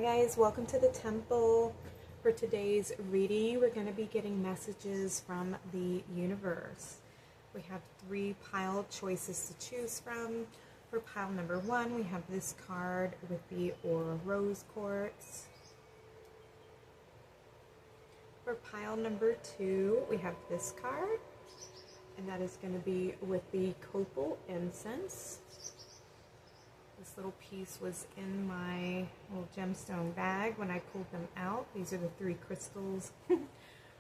Hi guys, welcome to the temple. For today's reading, we're going to be getting messages from the universe. We have 3 pile choices to choose from. For pile number 1, we have this card with the Aura Rose Quartz. For pile number 2, we have this card, and that is going to be with the Copal incense. This little piece was in my little gemstone bag when I pulled them out. These are the 3 crystals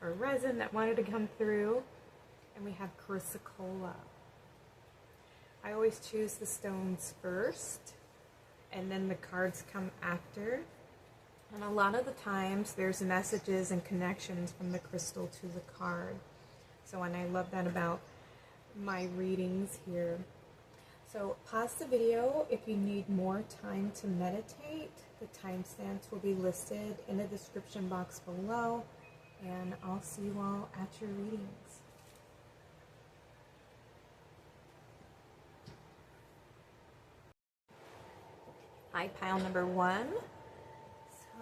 or resin that wanted to come through. And we have Chrysocolla. I always choose the stones first, and then the cards come after. And a lot of the times there's messages and connections from the crystal to the card. So, and I love that about my readings here. So pause the video if you need more time to meditate. The timestamps will be listed in the description box below, and I'll see you all at your readings. Hi, pile number 1.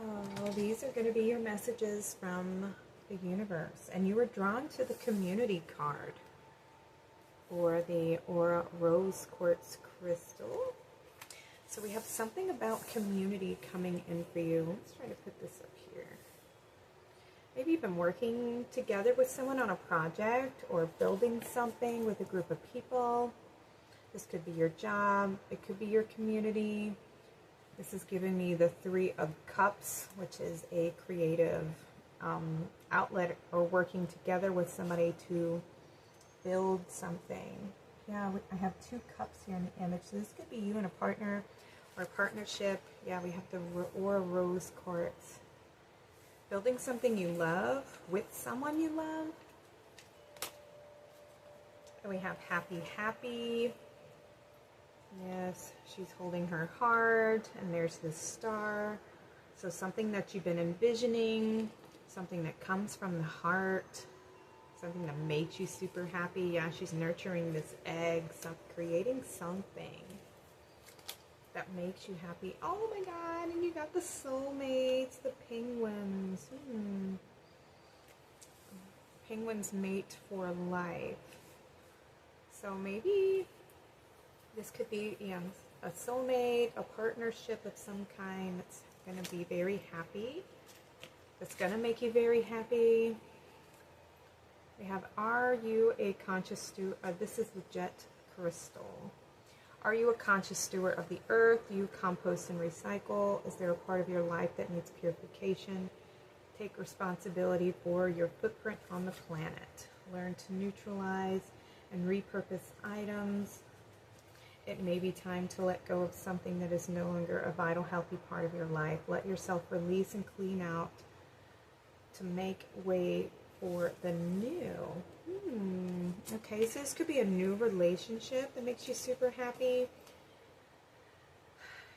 So these are going to be your messages from the universe, and you were drawn to the community card, or the Aura Rose Quartz crystal. So we have something about community coming in for you. Let's try to put this up here. Maybe you've been working together with someone on a project or building something with a group of people. This could be your job. It could be your community. This is giving me the 3 of Cups, which is a creative outlet, or working together with somebody to build something. Yeah, I have 2 cups here in the image. So this could be you and a partner or a partnership. Yeah, we have the Aura Rose Quartz. Building something you love with someone you love. And we have happy, happy. Yes, she's holding her heart, and there's this star. So something that you've been envisioning, something that comes from the heart. Something that makes you super happy. Yeah, she's nurturing this egg, creating something that makes you happy. Oh my God, and you got the soulmates, the penguins. Penguins mate for life. So maybe this could be, a soulmate, a partnership of some kind that's going to be very happy. That's going to make you very happy. We have, are you a conscious steward? This is the jet crystal. Are you a conscious steward of the earth? Do you compost and recycle? Is there a part of your life that needs purification? Take responsibility for your footprint on the planet. Learn to neutralize and repurpose items. It may be time to let go of something that is no longer a vital, healthy part of your life. Let yourself release and clean out to make way for the new. Okay, so this could be a new relationship that makes you super happy.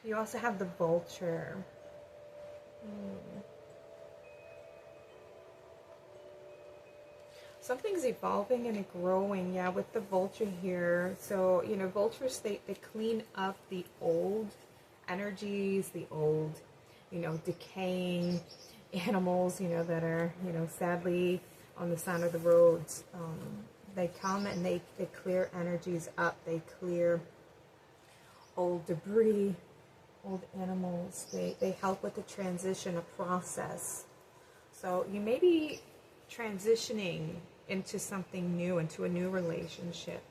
You also have the vulture. Something's evolving and growing, yeah, with the vulture here. So, vultures, they clean up the old energies, the old, decaying animals, that are, sadly on the side of the roads. They come and they clear energies up. They clear old debris, old animals. They help with the transition, a process. So you may be transitioning into something new, into a new relationship,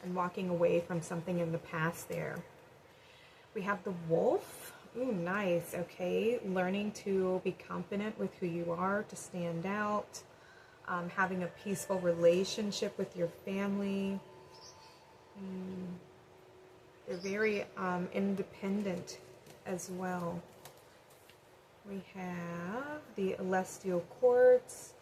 and walking away from something in the past there. We have the wolf. Ooh, nice. Okay, learning to be confident with who you are, to stand out, having a peaceful relationship with your family. They're very independent as well. We have the celestial quartz.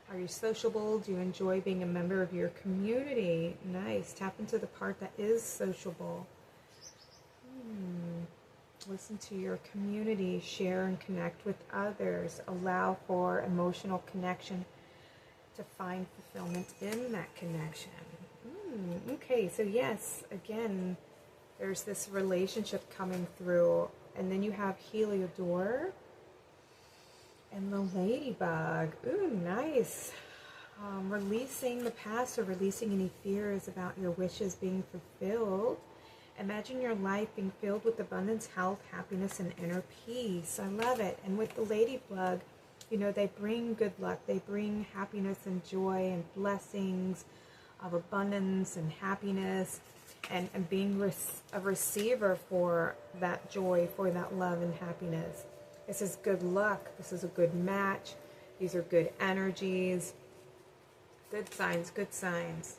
Are you sociable? Do you enjoy being a member of your community? Nice. Tap into the part that is sociable. Listen to your community, share and connect with others, allow for emotional connection to find fulfillment in that connection. Okay, so yes, again, there's this relationship coming through And then you have Heliodor and the Ladybug. Ooh, nice. Releasing the past or releasing any fears about your wishes being fulfilled. Imagine your life being filled with abundance, health, happiness, and inner peace. I love it. And with the Ladybug, you know, they bring good luck. They bring happiness and joy and blessings of abundance and happiness, and being a receiver for that joy, for that love and happiness. This is good luck. This is a good match. These are good energies. Good signs, good signs.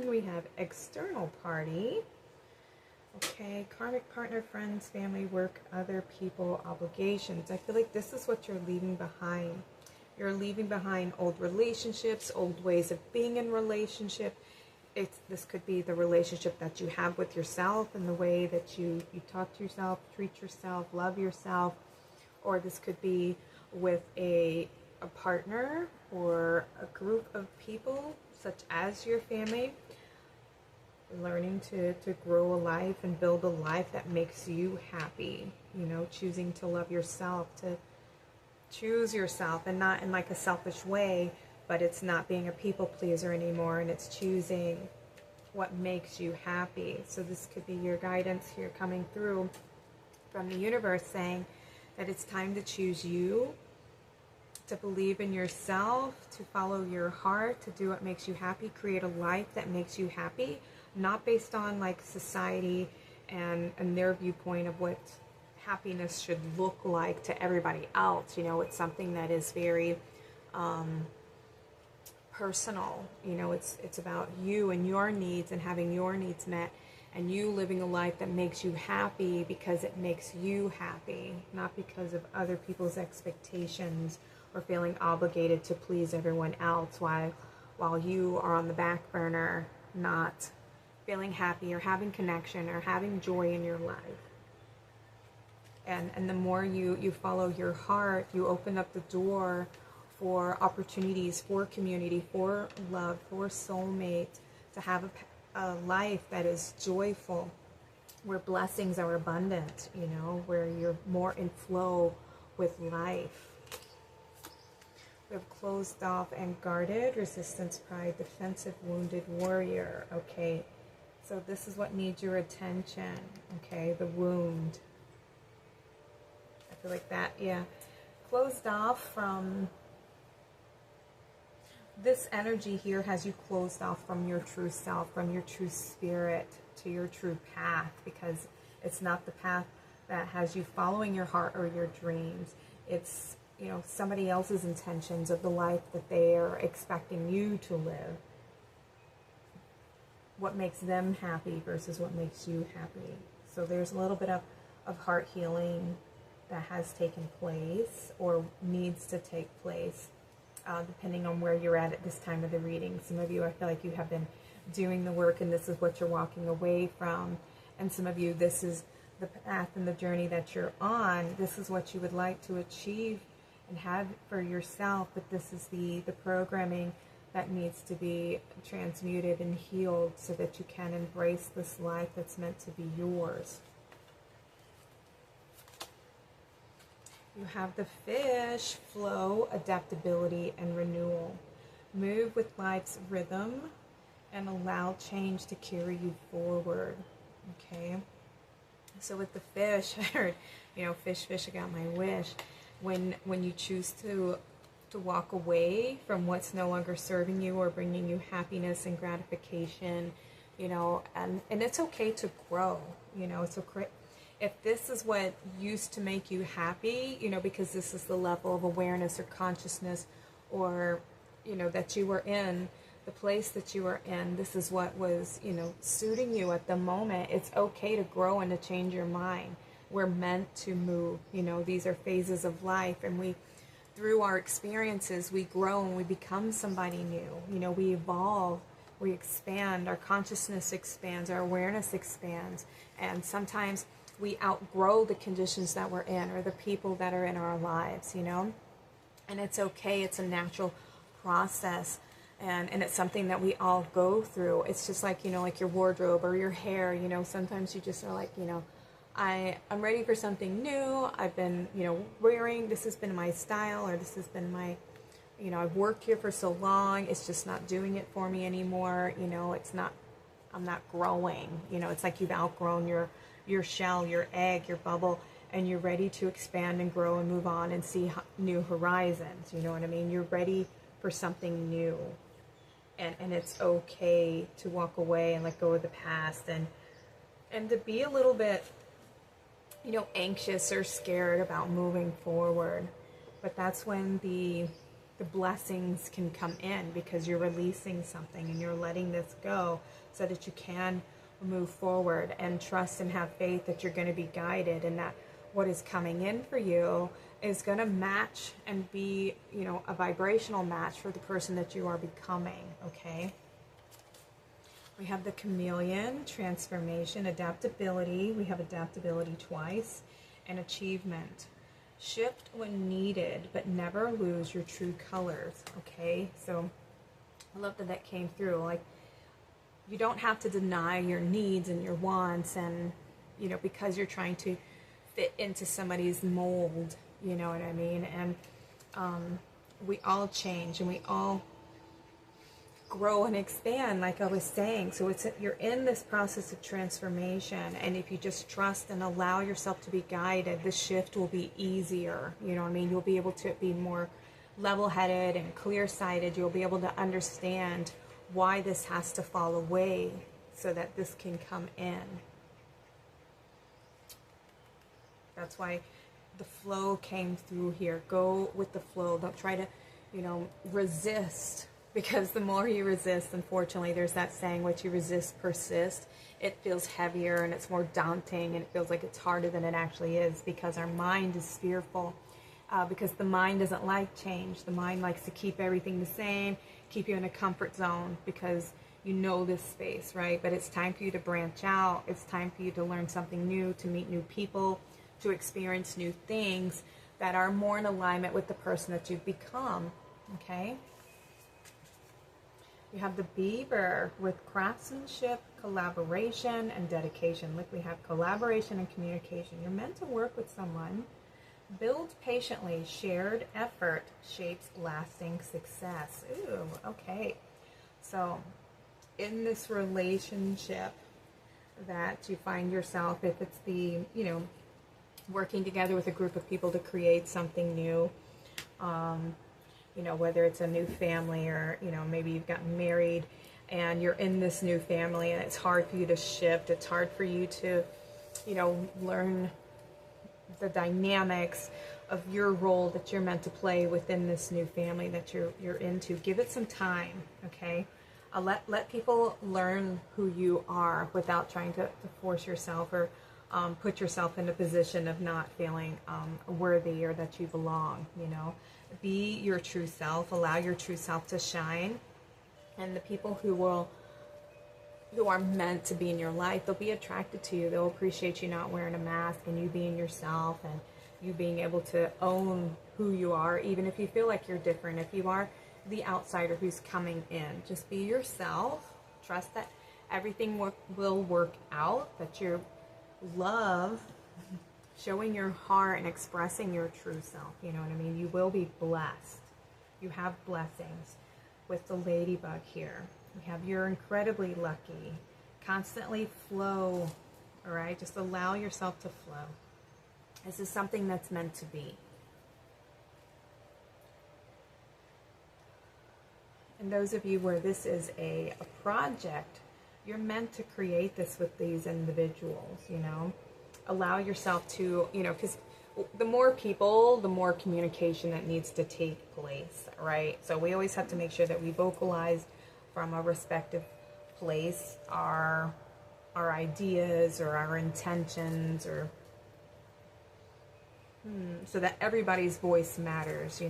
We have external party. Okay, karmic partner, friends, family, work, other people, obligations. I feel like this is what you're leaving behind. You're leaving behind old relationships, old ways of being in relationship. This could be the relationship that you have with yourself and the way that you talk to yourself, treat yourself, love yourself. Or this could be with a partner or a group of people, such as your family. Learning to grow a life and build a life that makes you happy. You know, choosing to love yourself, to choose yourself, and not in like a selfish way, but it's not being a people pleaser anymore, and it's choosing what makes you happy. So this could be your guidance here coming through from the universe, saying that it's time to choose you, to believe in yourself, to follow your heart, to do what makes you happy, create a life that makes you happy, not based on like society and their viewpoint of what happiness should look like to everybody else. You know, it's something that is very personal. You know, it's about you and your needs and having your needs met, and you living a life that makes you happy because it makes you happy, not because of other people's expectations or feeling obligated to please everyone else while you are on the back burner, not feeling happy or having connection or having joy in your life. And the more you follow your heart, you open up the door for opportunities, for community, for love, for soulmate, to have a life that is joyful, where blessings are abundant, you know, where you're more in flow with life. We have closed off and guarded, resistance, pride, defensive, wounded, warrior. Okay, so this is what needs your attention. Okay, the wound. I feel like that, yeah. Closed off from... This energy here has you closed off from your true self, from your true spirit to your true path, because it's not the path that has you following your heart or your dreams. It's, you know, somebody else's intentions of the life that they are expecting you to live. What makes them happy versus what makes you happy. So there's a little bit of heart healing that has taken place or needs to take place. Depending on where you're at this time of the reading. Some of you, I feel like you have been doing the work and this is what you're walking away from. And some of you, this is the path and the journey that you're on. This is what you would like to achieve and have for yourself. But this is the programming that needs to be transmuted and healed so that you can embrace this life that's meant to be yours. You have the fish, flow, adaptability, and renewal. Move with life's rhythm and allow change to carry you forward. Okay? So with the fish, I heard, you know, fish, I got my wish. When you choose to walk away from what's no longer serving you or bringing you happiness and gratification, you know, and it's okay to grow, you know, it's okay. If this is what used to make you happy, you know, because this is the level of awareness or consciousness or, you know, that you were in, the place that you were in, this is what was, you know, suiting you at the moment. It's okay to grow and to change your mind. We're meant to move, you know, these are phases of life, and we, through our experiences, we grow and we become somebody new. You know, we evolve, we expand, our consciousness expands, our awareness expands, and sometimes we outgrow the conditions that we're in or the people that are in our lives, you know, and it's okay. It's a natural process, and it's something that we all go through. It's just like, you know, like your wardrobe or your hair, you know, sometimes you just are like, you know, I'm ready for something new. I've been, wearing, this has been my style, or this has been my, I've worked here for so long. It's just not doing it for me anymore. I'm not growing. It's like you've outgrown your shell, your egg, your bubble, and you're ready to expand and grow and move on and see new horizons. You know what I mean? You're ready for something new. And it's okay to walk away and let go of the past, and to be a little bit, anxious or scared about moving forward. But that's when the blessings can come in, because you're releasing something and you're letting this go so that you can move forward and trust and have faith that you're going to be guided, and that what is coming in for you is going to match and be, a vibrational match for the person that you are becoming, okay? We have the chameleon, transformation, adaptability. We have adaptability twice, and achievement. Shift when needed, but never lose your true colors, okay? So I love that came through. Like, you don't have to deny your needs and your wants, and, because you're trying to fit into somebody's mold, you know what I mean? And we all change, and we all grow and expand, like I was saying. So you're in this process of transformation, and if you just trust and allow yourself to be guided, the shift will be easier. You know what I mean? You'll be able to be more level-headed and clear-sighted. You'll be able to understand why this has to fall away so that this can come in. That's why the flow came through here. Go with the flow. Don't try to, resist. Because the more you resist, unfortunately, there's that saying, what you resist persists. It feels heavier and it's more daunting, and it feels like it's harder than it actually is, because our mind is fearful. Because the mind doesn't like change. The mind likes to keep everything the same, keep you in a comfort zone, because you know this space, right? But it's time for you to branch out. It's time for you to learn something new, to meet new people, to experience new things that are more in alignment with the person that you've become, okay? You have the beaver with craftsmanship, collaboration, and dedication. Look, we have collaboration and communication. You're meant to work with someone. Build patiently. Shared effort shapes lasting success. Ooh, okay. So in this relationship that you find yourself, if it's the, working together with a group of people to create something new, whether it's a new family, or, maybe you've gotten married and you're in this new family and it's hard for you to shift. It's hard for you to, learn the dynamics of your role that you're meant to play within this new family that you're into. Give it some time, okay? Let people learn who you are without trying to force yourself, or put yourself in a position of not feeling worthy, or that you belong, Be your true self. Allow your true self to shine. And the people who are meant to be in your life, they'll be attracted to you. They'll appreciate you not wearing a mask, and you being yourself, and you being able to own who you are, even if you feel like you're different. If you are the outsider who's coming in, just be yourself. Trust that everything will work out, that your love, showing your heart and expressing your true self, you know what I mean? You will be blessed. You have blessings. With the ladybug here, we have you're incredibly lucky. Constantly flow, all right? Just allow yourself to flow. This is something that's meant to be. And those of you where this is a project, you're meant to create this with these individuals, Allow yourself to, because the more people, the more communication that needs to take place, right? So we always have to make sure that we vocalize from a respective place our ideas or our intentions, or so that everybody's voice matters,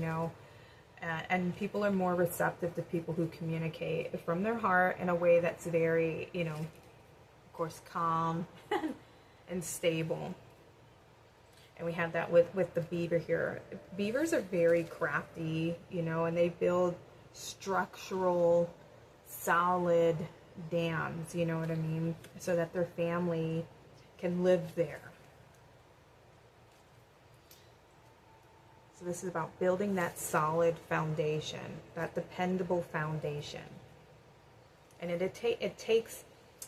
and people are more receptive to people who communicate from their heart in a way that's very, of course, calm and stable. And we have that with the beaver here. Beavers are very crafty, and they build structural, solid dams, you know what I mean? So that their family can live there, So this is about building that solid foundation, that dependable foundation. And it takes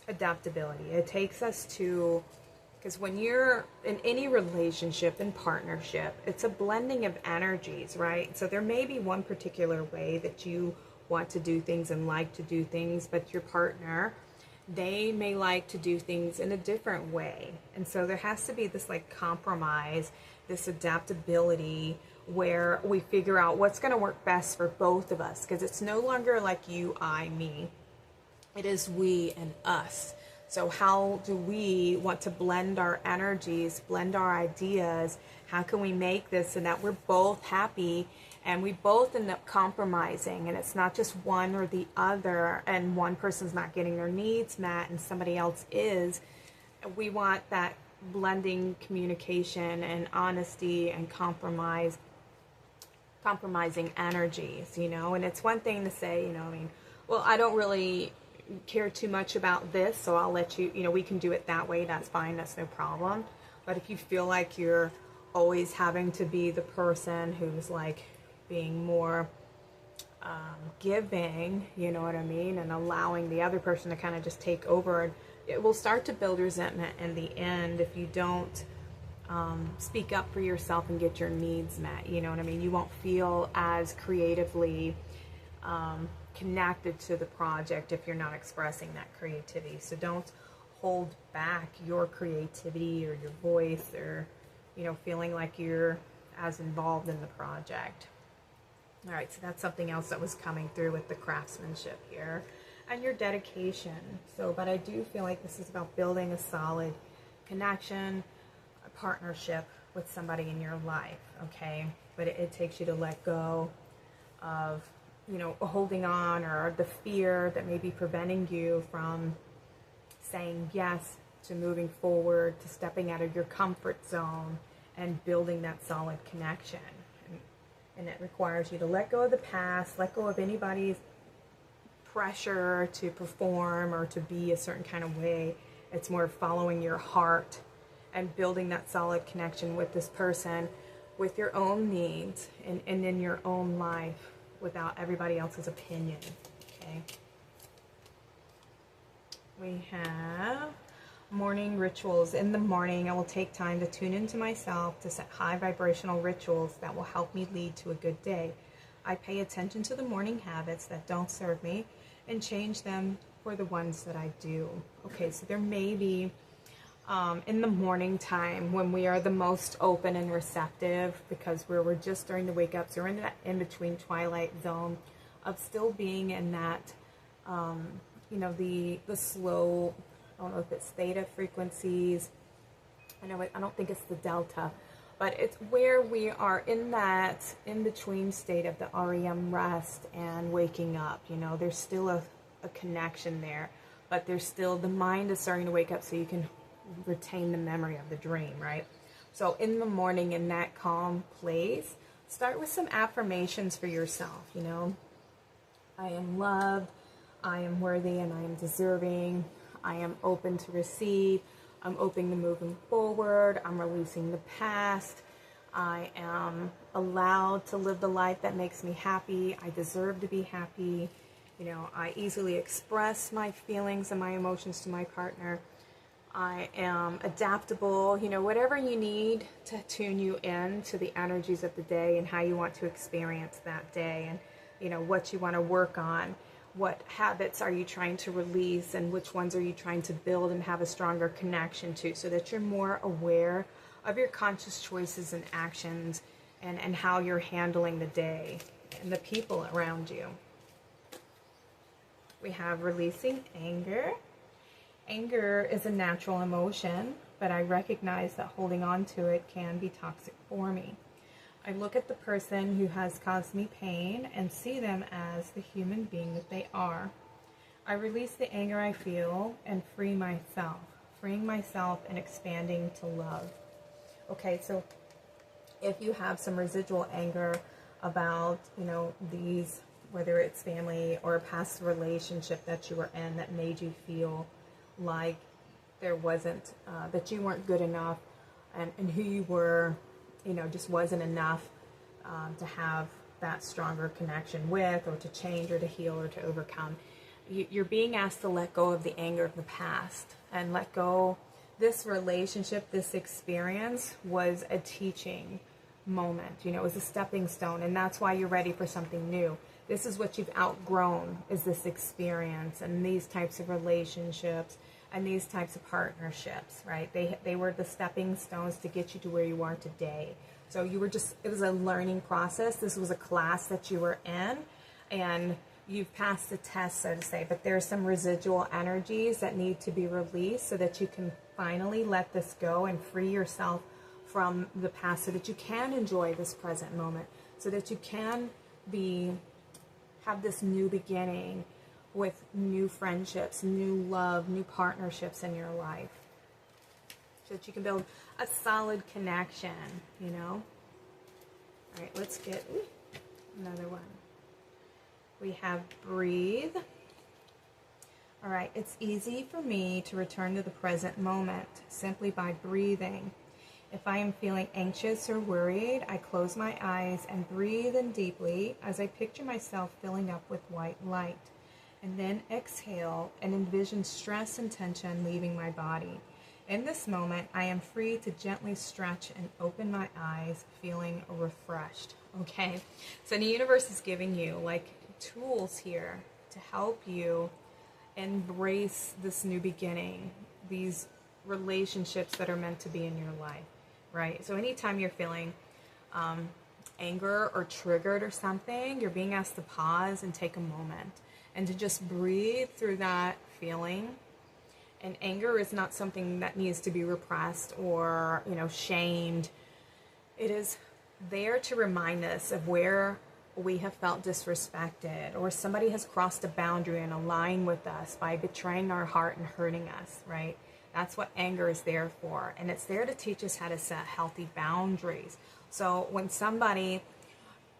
adaptability. It takes us to, because when you're in any relationship and partnership, it's a blending of energies, right? So there may be one particular way that you want to do things and like to do things, but your partner, they may like to do things in a different way. And so there has to be this like compromise, this adaptability, where we figure out what's going to work best for both of us, because it's no longer like you, I, me. It is we and us. So how do we want to blend our energies, blend our ideas? How can we make this so that we're both happy and we both end up compromising, and it's not just one or the other, and one person's not getting their needs met and somebody else is. We want that blending communication and honesty and compromising energies, you know. And it's one thing to say, you know, I mean, well, I don't really care too much about this, so I'll let you, you know, we can do it that way, that's fine, that's no problem. But if you feel like you're always having to be the person who's like being more giving, you know what I mean, and allowing the other person to kind of just take over, and it will start to build resentment in the end if you don't speak up for yourself and get your needs met, you know what I mean. You won't feel as creatively connected to the project if you're not expressing that creativity. So don't hold back your creativity or your voice, or, you know, feeling like you're as involved in the project. All right, so that's something else that was coming through with the craftsmanship here and your dedication. So, but I do feel like this is about building a solid connection, a partnership with somebody in your life, okay? But it takes you to let go of, you know, holding on, or the fear that may be preventing you from saying yes to moving forward, to stepping out of your comfort zone and building that solid connection. And it requires you to let go of the past, let go of anybody's pressure to perform or to be a certain kind of way. It's more following your heart and building that solid connection with this person, with your own needs and in your own life, without everybody else's opinion, okay? We have morning rituals. In the morning, I will take time to tune into myself, to set high vibrational rituals that will help me lead to a good day. I pay attention to the morning habits that don't serve me and change them for the ones that I do. Okay, so there may be in the morning time when we are the most open and receptive, because we're just starting to wake up, so we're in that in-between twilight zone of still being in that, you know, the slow, I don't know if it's theta frequencies, I don't think it's the delta, but it's where we are in that in-between state of the REM rest and waking up. You know, there's still a connection there, but there's still, the mind is starting to wake up so you can retain the memory of the dream, right? So in the morning, in that calm place, start with some affirmations for yourself, you know. I am loved, I am worthy, and I am deserving. I am open to receive. I'm open to moving forward. I'm releasing the past. I am allowed to live the life that makes me happy. I deserve to be happy. You know, I easily express my feelings and my emotions to my partner. I am adaptable. You know, whatever you need to tune you in to the energies of the day and how you want to experience that day, and, you know, what you want to work on. What habits are you trying to release, and which ones are you trying to build and have a stronger connection to, so that you're more aware of your conscious choices and actions, and how you're handling the day and the people around you. We have releasing anger. Anger is a natural emotion, but I recognize that holding on to it can be toxic for me. I look at the person who has caused me pain and see them as the human being that they are. I release the anger I feel and free myself, freeing myself and expanding to love. Okay, so if you have some residual anger about, you know, these, whether it's family or a past relationship that you were in that made you feel like there wasn't, that you weren't good enough, and who you were, you know, just wasn't enough, to have that stronger connection with, or to change, or to heal, or to overcome. You're being asked to let go of the anger of the past and let go. This relationship, this experience was a teaching moment. You know, it was a stepping stone, and that's why you're ready for something new. This is what you've outgrown, is this experience and these types of relationships and these types of partnerships, right? They were the stepping stones to get you to where you are today. So you were just, it was a learning process. This was a class that you were in, and you've passed the test, so to say, but there's some residual energies that need to be released so that you can finally let this go and free yourself from the past, so that you can enjoy this present moment, so that you can have this new beginning with new friendships, new love, new partnerships in your life, so that you can build a solid connection, you know? All right, let's get another one. We have breathe. All right, it's easy for me to return to the present moment simply by breathing. If I am feeling anxious or worried, I close my eyes and breathe in deeply as I picture myself filling up with white light, and then exhale and envision stress and tension leaving my body. In this moment, I am free to gently stretch and open my eyes, feeling refreshed. Okay, so the universe is giving you like tools here to help you embrace this new beginning, these relationships that are meant to be in your life, right? So anytime you're feeling anger or triggered or something, you're being asked to pause and take a moment and to just breathe through that feeling. And anger is not something that needs to be repressed or, you know, shamed. It is there to remind us of where we have felt disrespected, or somebody has crossed a boundary and a line with us by betraying our heart and hurting us, right? That's what anger is there for. And it's there to teach us how to set healthy boundaries. So when somebody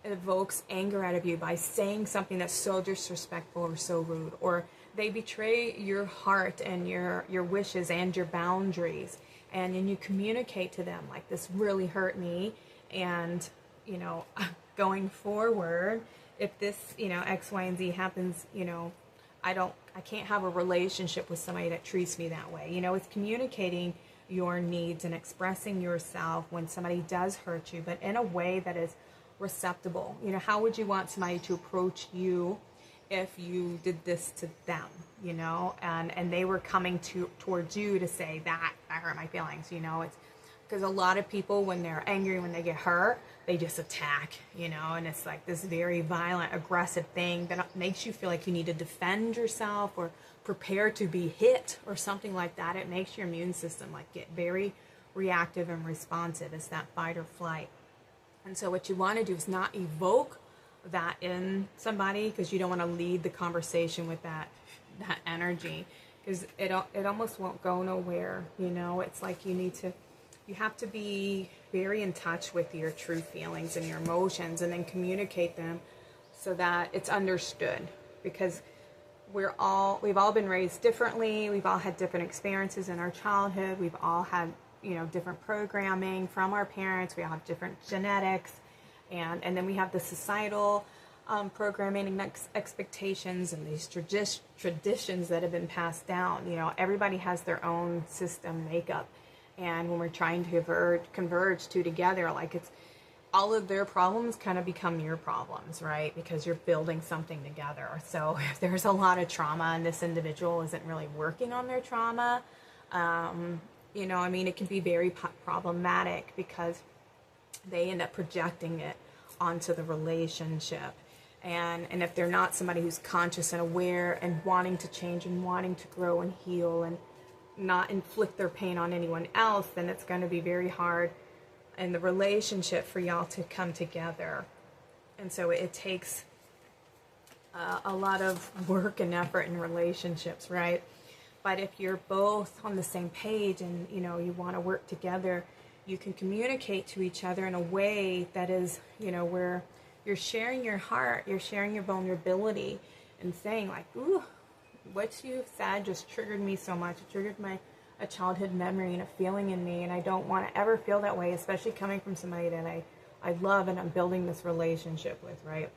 evokes anger out of you by saying something that's so disrespectful or so rude, or they betray your heart and your wishes and your boundaries, and then you communicate to them like, this really hurt me, and you know, going forward, if this, you know, X, Y, and Z happens, you know, I can't have a relationship with somebody that treats me that way. You know, it's communicating your needs and expressing yourself when somebody does hurt you, but in a way that is receptible. You know, how would you want somebody to approach you if you did this to them, you know, and they were coming towards you to say that hurt my feelings, you know? It's because a lot of people, when they're angry, when they get hurt, they just attack, you know, and it's like this very violent, aggressive thing that makes you feel like you need to defend yourself or prepare to be hit or something like that. It makes your immune system like get very reactive and responsive. It's that fight or flight. And so what you want to do is not evoke that in somebody, because you don't want to lead the conversation with that energy, because it almost won't go nowhere, you know. It's like you have to be very in touch with your true feelings and your emotions, and then communicate them so that it's understood, because we've all been raised differently. We've all had different experiences in our childhood. We've all had, you know, different programming from our parents. We all have different genetics, and then we have the societal programming and expectations and these traditions that have been passed down. You know, everybody has their own system makeup. And when we're trying to converge two together, like it's all of their problems kind of become your problems, right? Because you're building something together. So if there's a lot of trauma and this individual isn't really working on their trauma, you know, I mean, it can be very problematic because they end up projecting it onto the relationship. And if they're not somebody who's conscious and aware and wanting to change and wanting to grow and heal and not inflict their pain on anyone else, then it's going to be very hard in the relationship for y'all to come together. And so it takes a lot of work and effort in relationships, right? But if you're both on the same page and, you know, you want to work together, you can communicate to each other in a way that is, you know, where you're sharing your heart, you're sharing your vulnerability and saying like, ooh, what you said just triggered me so much. It triggered a childhood memory and a feeling in me, and I don't want to ever feel that way, especially coming from somebody that I I love and I'm building this relationship with, right?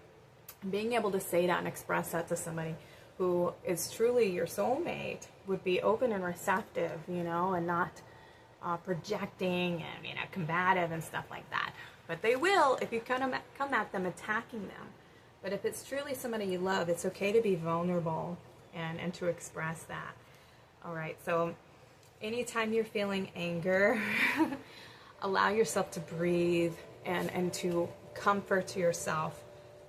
Being able to say that and express that to somebody who is truly your soulmate would be open and receptive, you know, and not projecting and, you know, combative and stuff like that. But they will if you come at them attacking them. But if it's truly somebody you love, it's okay to be vulnerable and to express that. All right, so anytime you're feeling anger, allow yourself to breathe and to comfort yourself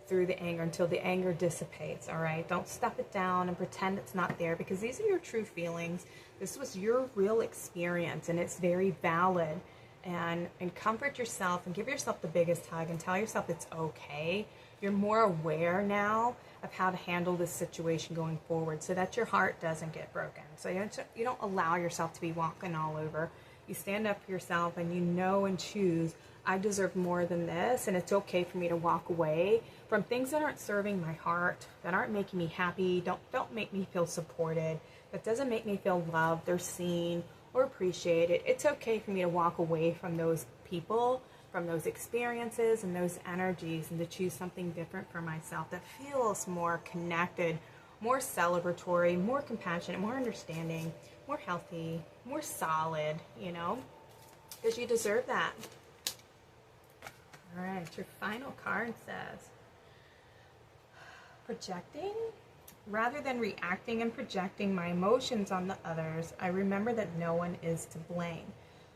through the anger until the anger dissipates, all right? Don't stuff it down and pretend it's not there, because these are your true feelings. This was your real experience, and it's very valid. And comfort yourself and give yourself the biggest hug and tell yourself it's okay. You're more aware now of how to handle this situation going forward so that your heart doesn't get broken. So you don't allow yourself to be walking all over. You stand up for yourself and you know and choose, I deserve more than this, and it's okay for me to walk away from things that aren't serving my heart, that aren't making me happy, don't make me feel supported, that doesn't make me feel loved or seen or appreciated. It's okay for me to walk away from those people, from those experiences and those energies, and to choose something different for myself that feels more connected, more celebratory, more compassionate, more understanding, more healthy, more solid, you know, because you deserve that. All right, your final card says, projecting. Rather than reacting and projecting my emotions on the others, I remember that no one is to blame.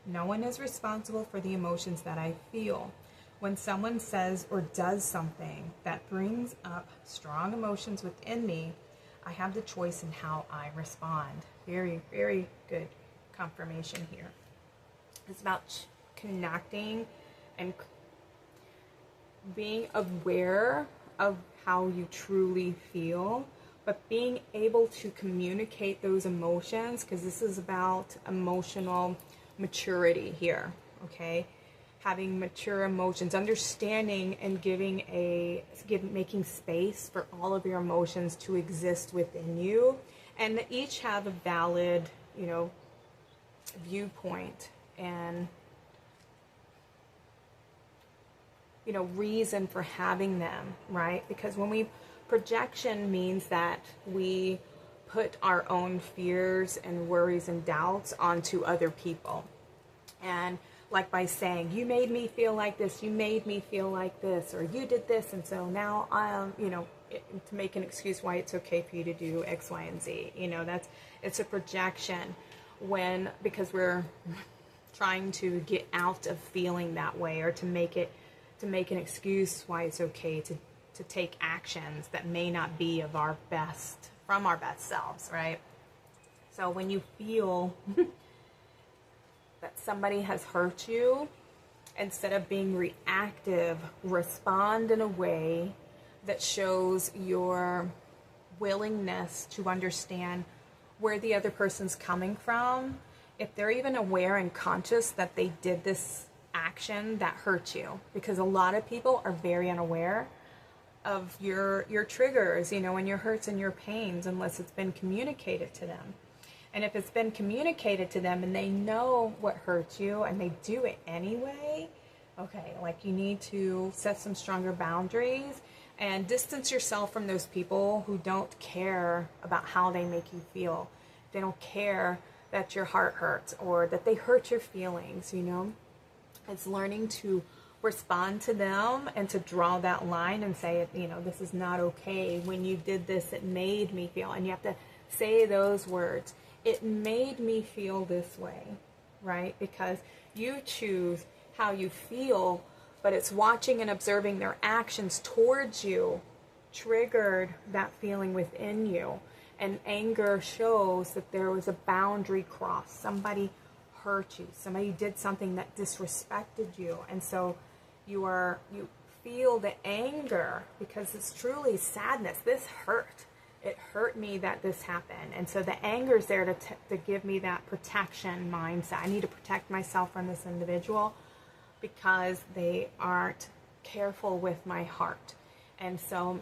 No one is responsible for the emotions that I feel. When someone says or does something that brings up strong emotions within me, I have the choice in how I respond. Very, very good confirmation here. It's about connecting and being aware of how you truly feel, but being able to communicate those emotions, because this is about emotional maturity here, okay? Having mature emotions, understanding and making space for all of your emotions to exist within you, and that each have a valid, you know, viewpoint and, you know, reason for having them, right? Because projection means that we put our own fears and worries and doubts onto other people. And like by saying, you made me feel like this, you made me feel like this, or you did this, and so now you know, to make an excuse why it's okay for you to do X, Y, and Z. You know, it's a projection because we're trying to get out of feeling that way, or to make an excuse why it's okay to take actions that may not be from our best selves, right? So when you feel that somebody has hurt you, instead of being reactive, respond in a way that shows your willingness to understand where the other person's coming from, if they're even aware and conscious that they did this action that hurt you. Because a lot of people are very unaware of your triggers, you know, and your hurts and your pains, unless it's been communicated to them. And if it's been communicated to them and they know what hurts you and they do it anyway, okay, like you need to set some stronger boundaries and distance yourself from those people who don't care about how they make you feel. They don't care that your heart hurts or that they hurt your feelings, you know. It's learning to respond to them and to draw that line and say, you know, this is not okay. When you did this, it made me feel, and you have to say those words. It made me feel this way, right? Because you choose how you feel, but it's watching and observing their actions towards you triggered that feeling within you. And anger shows that there was a boundary crossed. Somebody hurt you. Somebody did something that disrespected you. And so you feel the anger because it's truly sadness. This hurt. It hurt me that this happened. And so the anger is there to give me that protection mindset. I need to protect myself from this individual because they aren't careful with my heart. And so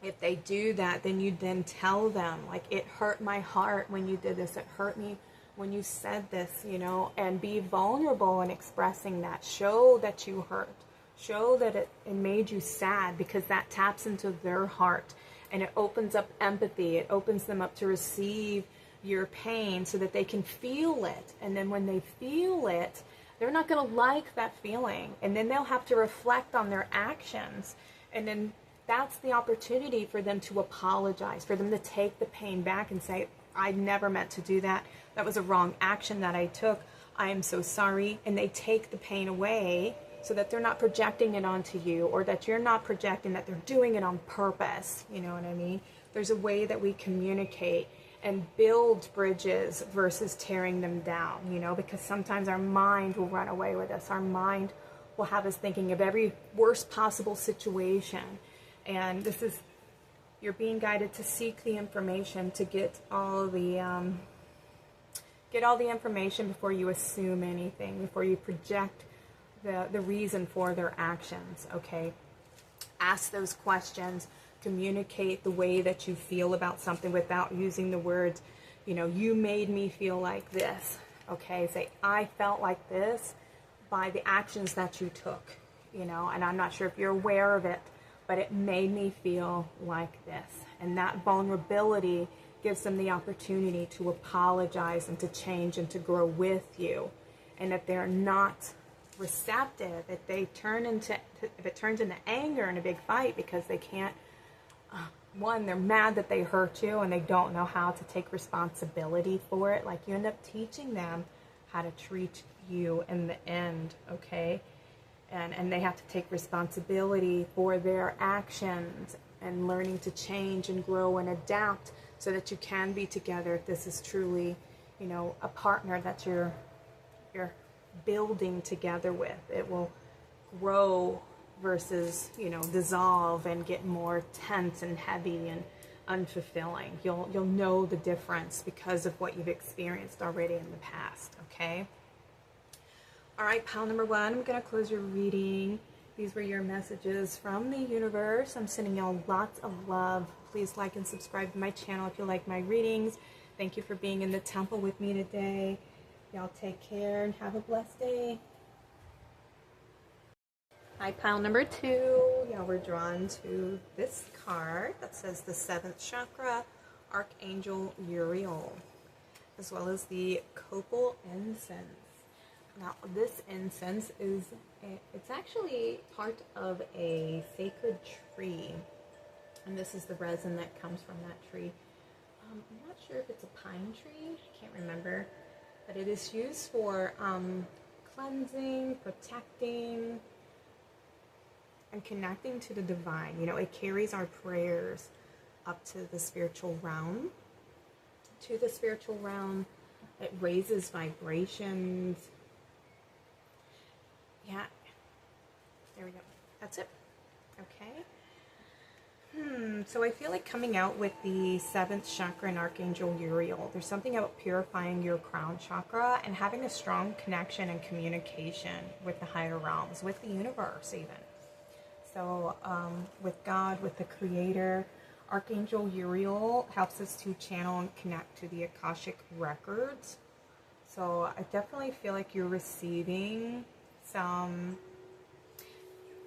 if they do that, then you then tell them, like, it hurt my heart when you did this. It hurt me when you said this, you know, and be vulnerable in expressing that. Show that you hurt. Show that it made you sad, because that taps into their heart and it opens up empathy. It opens them up to receive your pain so that they can feel it. And then when they feel it, they're not going to like that feeling. And then they'll have to reflect on their actions. And then that's the opportunity for them to apologize, for them to take the pain back and say, I never meant to do that. That was a wrong action that I took. I am so sorry. And they take the pain away so that they're not projecting it onto you, or that you're not projecting that they're doing it on purpose. You know what I mean? There's a way that we communicate and build bridges versus tearing them down, you know, because sometimes our mind will run away with us. Our mind will have us thinking of every worst possible situation. And this is, you're being guided to seek the information, to get all the information before you assume anything, before you project the reason for their actions, okay? Ask those questions, communicate the way that you feel about something without using the words, you know, you made me feel like this, okay? Say, I felt like this by the actions that you took, you know, and I'm not sure if you're aware of it, but it made me feel like this. And that vulnerability gives them the opportunity to apologize and to change and to grow with you. And if they're not receptive, if it turns into anger and a big fight because they can't, one, they're mad that they hurt you and they don't know how to take responsibility for it. Like, you end up teaching them how to treat you in the end, okay? And they have to take responsibility for their actions and learning to change and grow and adapt so that you can be together if this is truly, you know, a partner that you're building together with. It will grow versus, you know, dissolve and get more tense and heavy and unfulfilling. You'll know the difference because of what you've experienced already in the past, okay? All right, pile number one, I'm going to close your reading. These were your messages from the universe. I'm sending y'all lots of love. Please like and subscribe to my channel if you like my readings. Thank you for being in the temple with me today. Y'all take care and have a blessed day. Hi, pile number two. Y'all were drawn to this card that says the 7th chakra, Archangel Uriel, as well as the Copal incense. Now, this incense it's actually part of a sacred tree. And this is the resin that comes from that tree. I'm not sure if it's a pine tree. I can't remember. But it is used for cleansing, protecting, and connecting to the divine. You know, it carries our prayers up to the spiritual realm. It raises vibrations. Yeah, there we go. That's it. Okay. So I feel like coming out with the 7th chakra and Archangel Uriel, there's something about purifying your crown chakra and having a strong connection and communication with the higher realms, with the universe even. So with God, with the Creator, Archangel Uriel helps us to channel and connect to the Akashic records. So I definitely feel like you're receiving some...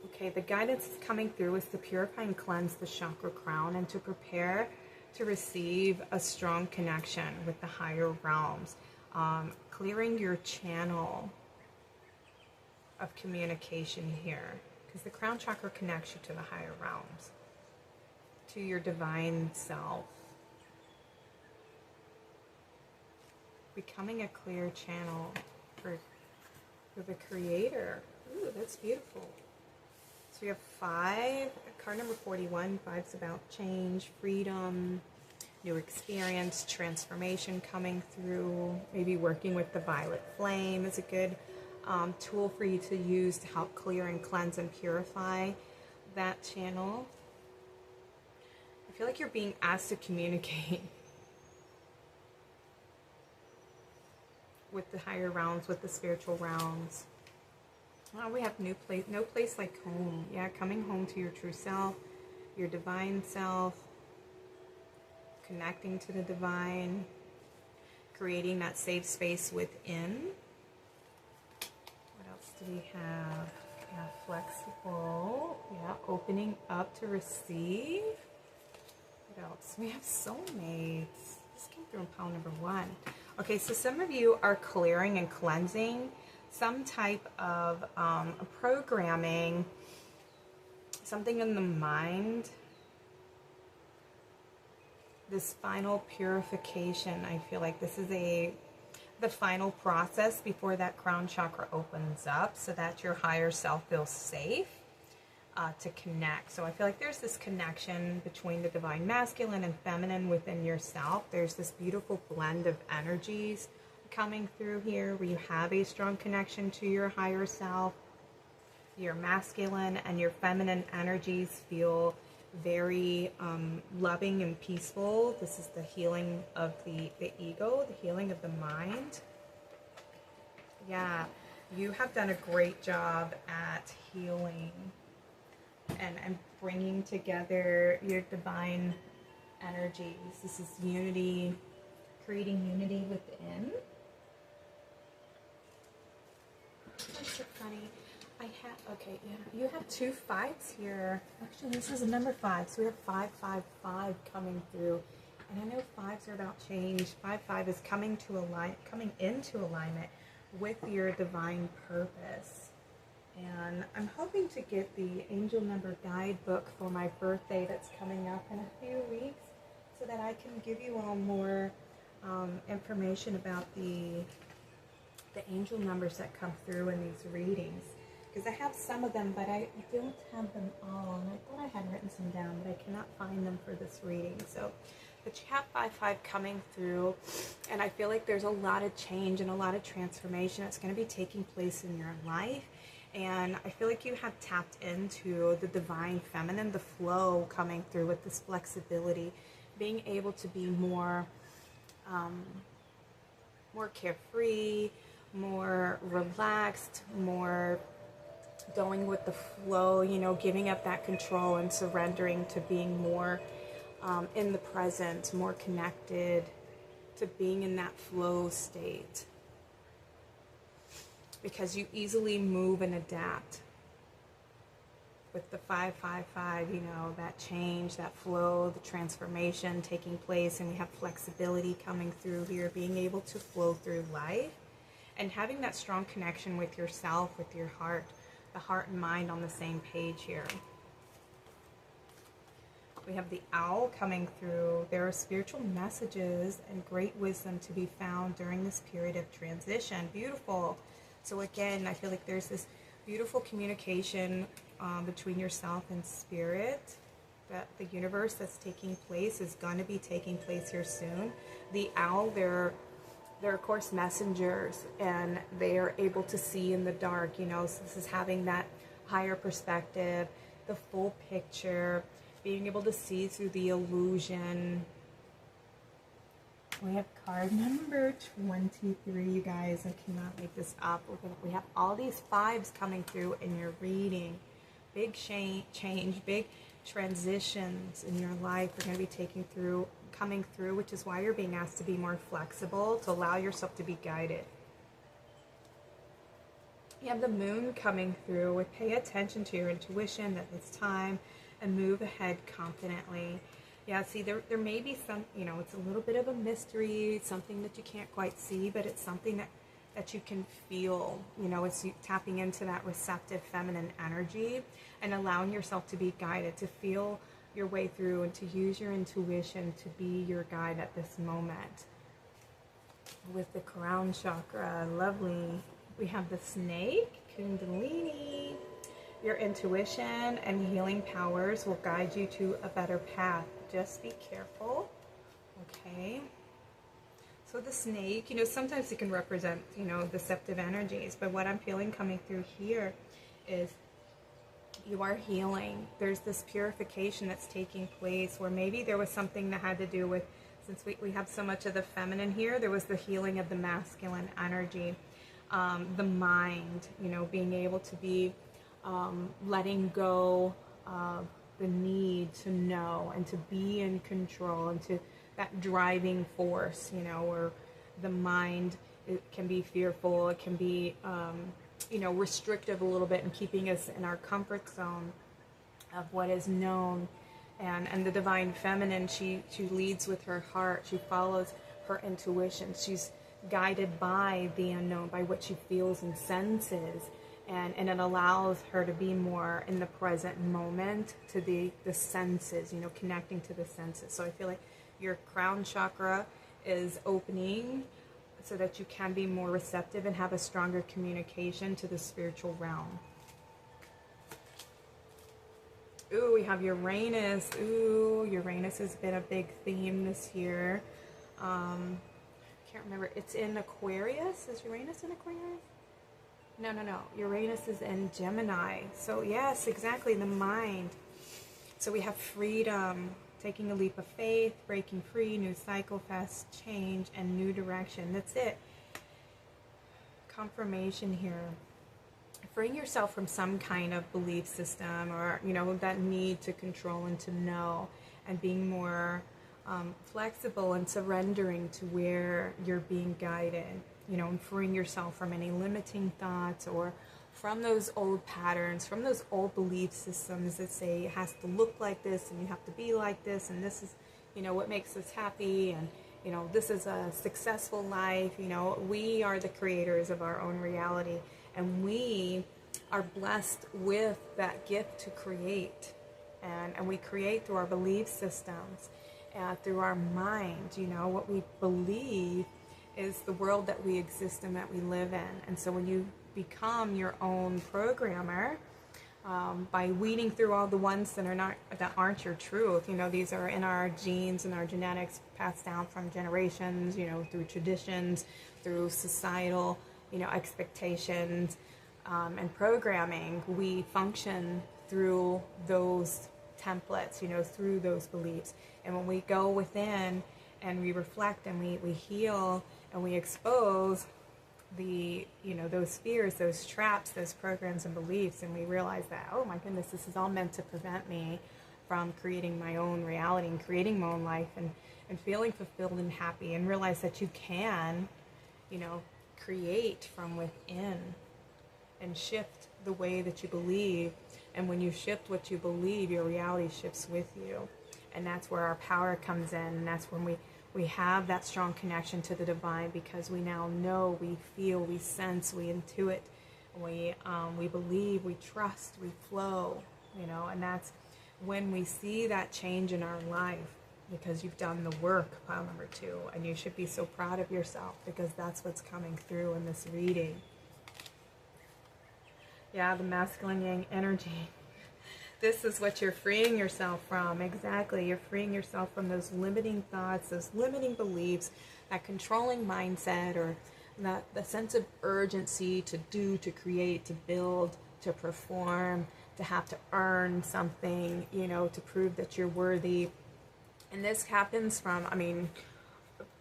Okay, the guidance is coming through is to purify and cleanse the chakra crown and to prepare to receive a strong connection with the higher realms. Clearing your channel of communication here, because the crown chakra connects you to the higher realms, to your divine self. Becoming a clear channel for the Creator. Ooh, that's beautiful. So we have 5, card number 41, 5's about change, freedom, new experience, transformation coming through. Maybe working with the violet flame is a good tool for you to use to help clear and cleanse and purify that channel. I feel like you're being asked to communicate with the higher realms, with the spiritual realms. Oh, we have no place like home. Yeah, coming home to your true self, your divine self, connecting to the divine, creating that safe space within. What else do we have? Yeah, flex flexible. Yeah, opening up to receive. What else? We have soulmates. This came through in pile number 1. Okay, so some of you are clearing and cleansing some type of programming, something in the mind. This final purification, I feel like this is the final process before that crown chakra opens up so that your higher self feels safe to connect. So I feel like there's this connection between the divine masculine and feminine within yourself. There's this beautiful blend of energies coming through here where you have a strong connection to your higher self. Your masculine and your feminine energies feel very loving and peaceful. This is the healing of the ego, the healing of the mind. Yeah, you have done a great job at healing and bringing together your divine energies. This is unity, creating unity within. That's so funny. Okay, yeah, you have 2 5s here. Actually, this is a number 5, so we have 555 coming through. And I know 5s are about change. 5 is coming into alignment with your divine purpose. And I'm hoping to get the angel number guidebook for my birthday that's coming up in a few weeks so that I can give you all more information about the angel numbers that come through in these readings. Because I have some of them, but I don't have them all. And I thought I had written some down, but I cannot find them for this reading. So, but you have 5 coming through, and I feel like there's a lot of change and a lot of transformation that's going to be taking place in your life. And I feel like you have tapped into the divine feminine, the flow coming through with this flexibility, being able to be more carefree, more relaxed, more going with the flow, you know, giving up that control and surrendering to being more in the present, more connected to being in that flow state. Because you easily move and adapt with the 555, you know, that change, that flow, the transformation taking place, and we have flexibility coming through here, being able to flow through life and having that strong connection with yourself, with your heart, the heart and mind on the same page here. We have the owl coming through. There are spiritual messages and great wisdom to be found during this period of transition. Beautiful. So again, I feel like there's this beautiful communication between yourself and spirit, that the universe that's taking place is going to be taking place here soon. The owl, they're of course messengers, and they are able to see in the dark, you know, so this is having that higher perspective, the full picture, being able to see through the illusion. We have card number 23, you guys. I cannot make this up. We have all these 5s coming through in your reading. Big change, big transitions in your life are going to be coming through, which is why you're being asked to be more flexible, to allow yourself to be guided. You have the moon coming through with pay attention to your intuition at this time and move ahead confidently. Yeah, see, there may be some, you know, it's a little bit of a mystery, something that you can't quite see, but it's something that you can feel. You know, it's you tapping into that receptive feminine energy and allowing yourself to be guided, to feel your way through and to use your intuition to be your guide at this moment. With the crown chakra, lovely. We have the snake, Kundalini. Your intuition and healing powers will guide you to a better path. Just be careful. Okay. So the snake, you know, sometimes it can represent, you know, deceptive energies, but what I'm feeling coming through here is you are healing. There's this purification that's taking place where maybe there was something that had to do with, since we have so much of the feminine here, there was the healing of the masculine energy, the mind, you know, being able to be letting go of the need to know and to be in control, and to that driving force, you know, where the mind, it can be fearful, it can be you know, restrictive a little bit and keeping us in our comfort zone of what is known. And the divine feminine, she leads with her heart. She follows her intuition. She's guided by the unknown, by what she feels and senses. And it allows her to be more in the present moment, to the senses, you know, connecting to the senses. So I feel like your crown chakra is opening so that you can be more receptive and have a stronger communication to the spiritual realm. Ooh, we have Uranus. Ooh, Uranus has been a big theme this year. Can't remember. It's in Aquarius. Is Uranus in Aquarius? No. Uranus is in Gemini. So yes, exactly, the mind. So we have freedom, taking a leap of faith, breaking free, new cycle, fast change, and new direction. That's it. Confirmation here. Freeing yourself from some kind of belief system, or, you know, that need to control and to know, and being more flexible and surrendering to where you're being guided, you know, and freeing yourself from any limiting thoughts or from those old patterns, from those old belief systems that say it has to look like this and you have to be like this, and this is, you know, what makes us happy, and, you know, this is a successful life. You know, we are the creators of our own reality, and we are blessed with that gift to create, and we create through our belief systems, through our mind. You know, what we believe is the world that we exist in, that we live in. And so when you become your own programmer, by weeding through all the ones that aren't your truth, you know, these are in our genes and our genetics, passed down from generations, you know, through traditions, through societal, you know, expectations, and programming. We function through those templates, you know, through those beliefs. And when we go within and we reflect and we heal and we expose the, you know, those fears, those traps, those programs and beliefs, and we realize that, oh my goodness, this is all meant to prevent me from creating my own reality and creating my own life, and feeling fulfilled and happy, and realize that you can, you know, create from within and shift the way that you believe. And when you shift what you believe, your reality shifts with you. And that's where our power comes in, and that's when we have that strong connection to the divine, because we now know, we feel, we sense, we intuit, we believe, we trust, we flow, you know. And that's when we see that change in our life, because you've done the work, pile number 2, and you should be so proud of yourself, because that's what's coming through in this reading. Yeah, the masculine yang energy. This is what you're freeing yourself from. Exactly. You're freeing yourself from those limiting thoughts, those limiting beliefs, that controlling mindset, or the sense of urgency to do, to create, to build, to perform, to have to earn something, you know, to prove that you're worthy. And this happens from, I mean,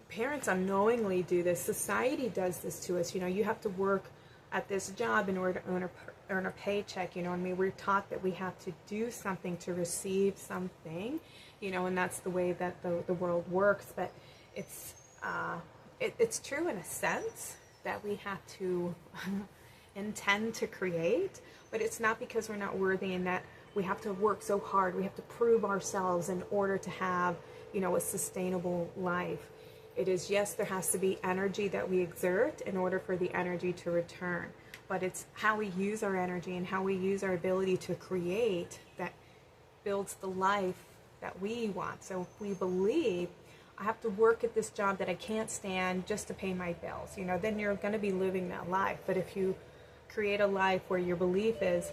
parents unknowingly do this. Society does this to us. You know, you have to work at this job in order to earn a paycheck, you know. I mean, we're taught that we have to do something to receive something, you know, and that's the way that the world works. But it's true in a sense that we have to intend to create, but it's not because we're not worthy, and that we have to work so hard. We have to prove ourselves in order to have, you know, a sustainable life. It is, yes, there has to be energy that we exert in order for the energy to return. But it's how we use our energy and how we use our ability to create that builds the life that we want. So if we believe, I have to work at this job that I can't stand just to pay my bills, you know, then you're going to be living that life. But if you create a life where your belief is,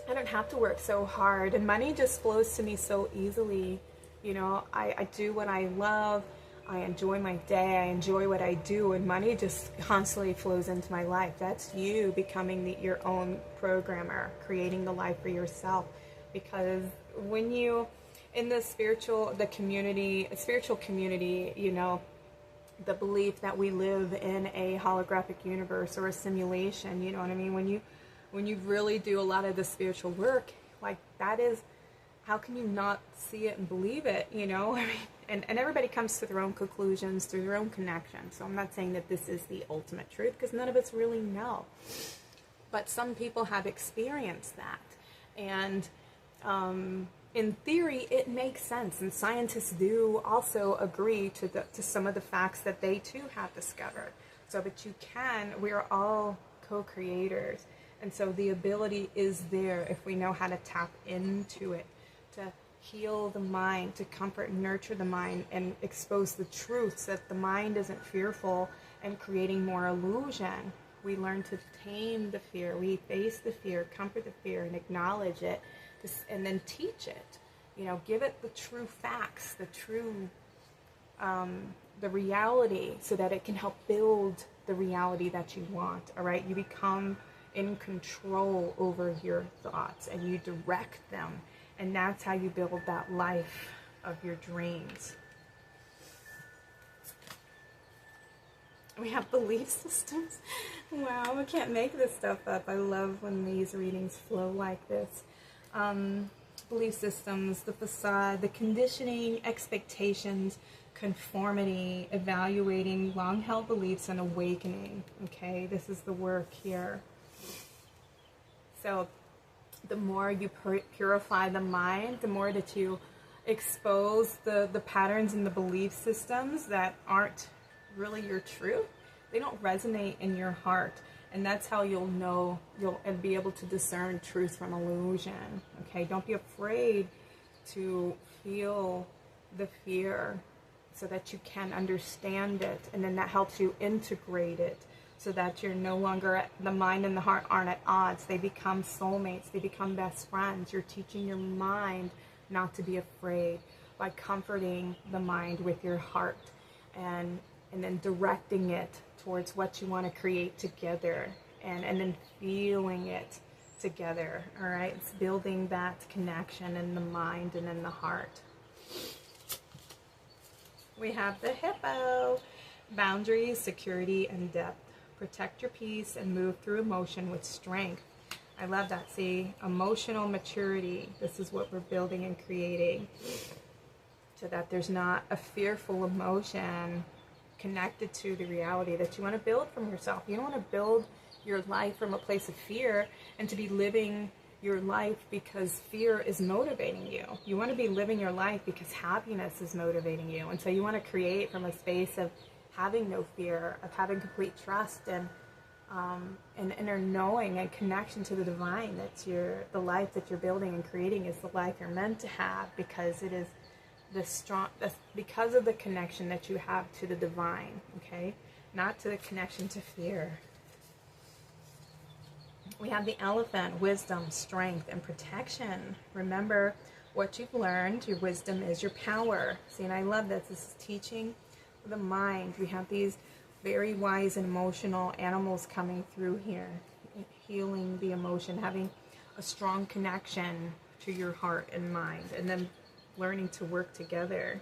I don't have to work so hard, and money just flows to me so easily, you know, I do what I love, I enjoy my day, I enjoy what I do, and money just constantly flows into my life. That's you becoming your own programmer, creating the life for yourself. Because when you, in the spiritual community, you know, the belief that we live in a holographic universe or a simulation, you know what I mean? When you really do a lot of the spiritual work, like, that is, how can you not see it and believe it, you know? I mean, and everybody comes to their own conclusions through their own connection. So I'm not saying that this is the ultimate truth, because none of us really know. but some people have experienced that. And in theory, it makes sense. And scientists do also agree to some of the facts that they too have discovered. So, but we're all co-creators. And so the ability is there if we know how to tap into it, to heal the mind, to comfort and nurture the mind, and expose the truths that the mind isn't fearful and creating more illusion. We learn to tame the fear. We face the fear, comfort the fear, and acknowledge it, and then teach it. You know, give it the true facts, the true, the reality, so that it can help build the reality that you want. All right, you become in control over your thoughts, and you direct them, and that's how you build that life of your dreams. We have belief systems. Wow, I can't make this stuff up. I love when these readings flow like this. Belief systems, the facade, the conditioning, expectations, conformity, evaluating long-held beliefs, and awakening. Okay, this is the work here. So the more you purify the mind, the more that you expose the patterns and the belief systems that aren't really your truth. They don't resonate in your heart, and that's how you'll know, and be able to discern truth from illusion. Okay, don't be afraid to feel the fear so that you can understand it, and then that helps you integrate it so that you're no longer, the mind and the heart aren't at odds. They become soulmates, they become best friends. You're teaching your mind not to be afraid by comforting the mind with your heart, and then directing it towards what you want to create together, and then feeling it together. All right, it's building that connection in the mind and in the heart. We have the hippo. Boundaries, security, and depth. Protect your peace and move through emotion with strength. I love that. See, emotional maturity. This is what we're building and creating, so that there's not a fearful emotion connected to the reality that you want to build from yourself. You don't want to build your life from a place of fear and to be living your life because fear is motivating you. You want to be living your life because happiness is motivating you. And so you want to create from a space of having no fear, of having complete trust and inner knowing and connection to the divine. That's the life that you're building and creating is the life you're meant to have, because it is because of the connection that you have to the divine, okay? Not to the connection to fear. We have the elephant, wisdom, strength, and protection. Remember what you've learned. Your wisdom is your power. See, and I love this. This is teaching the mind. We have these very wise and emotional animals coming through here, healing the emotion, having a strong connection to your heart and mind, and then learning to work together.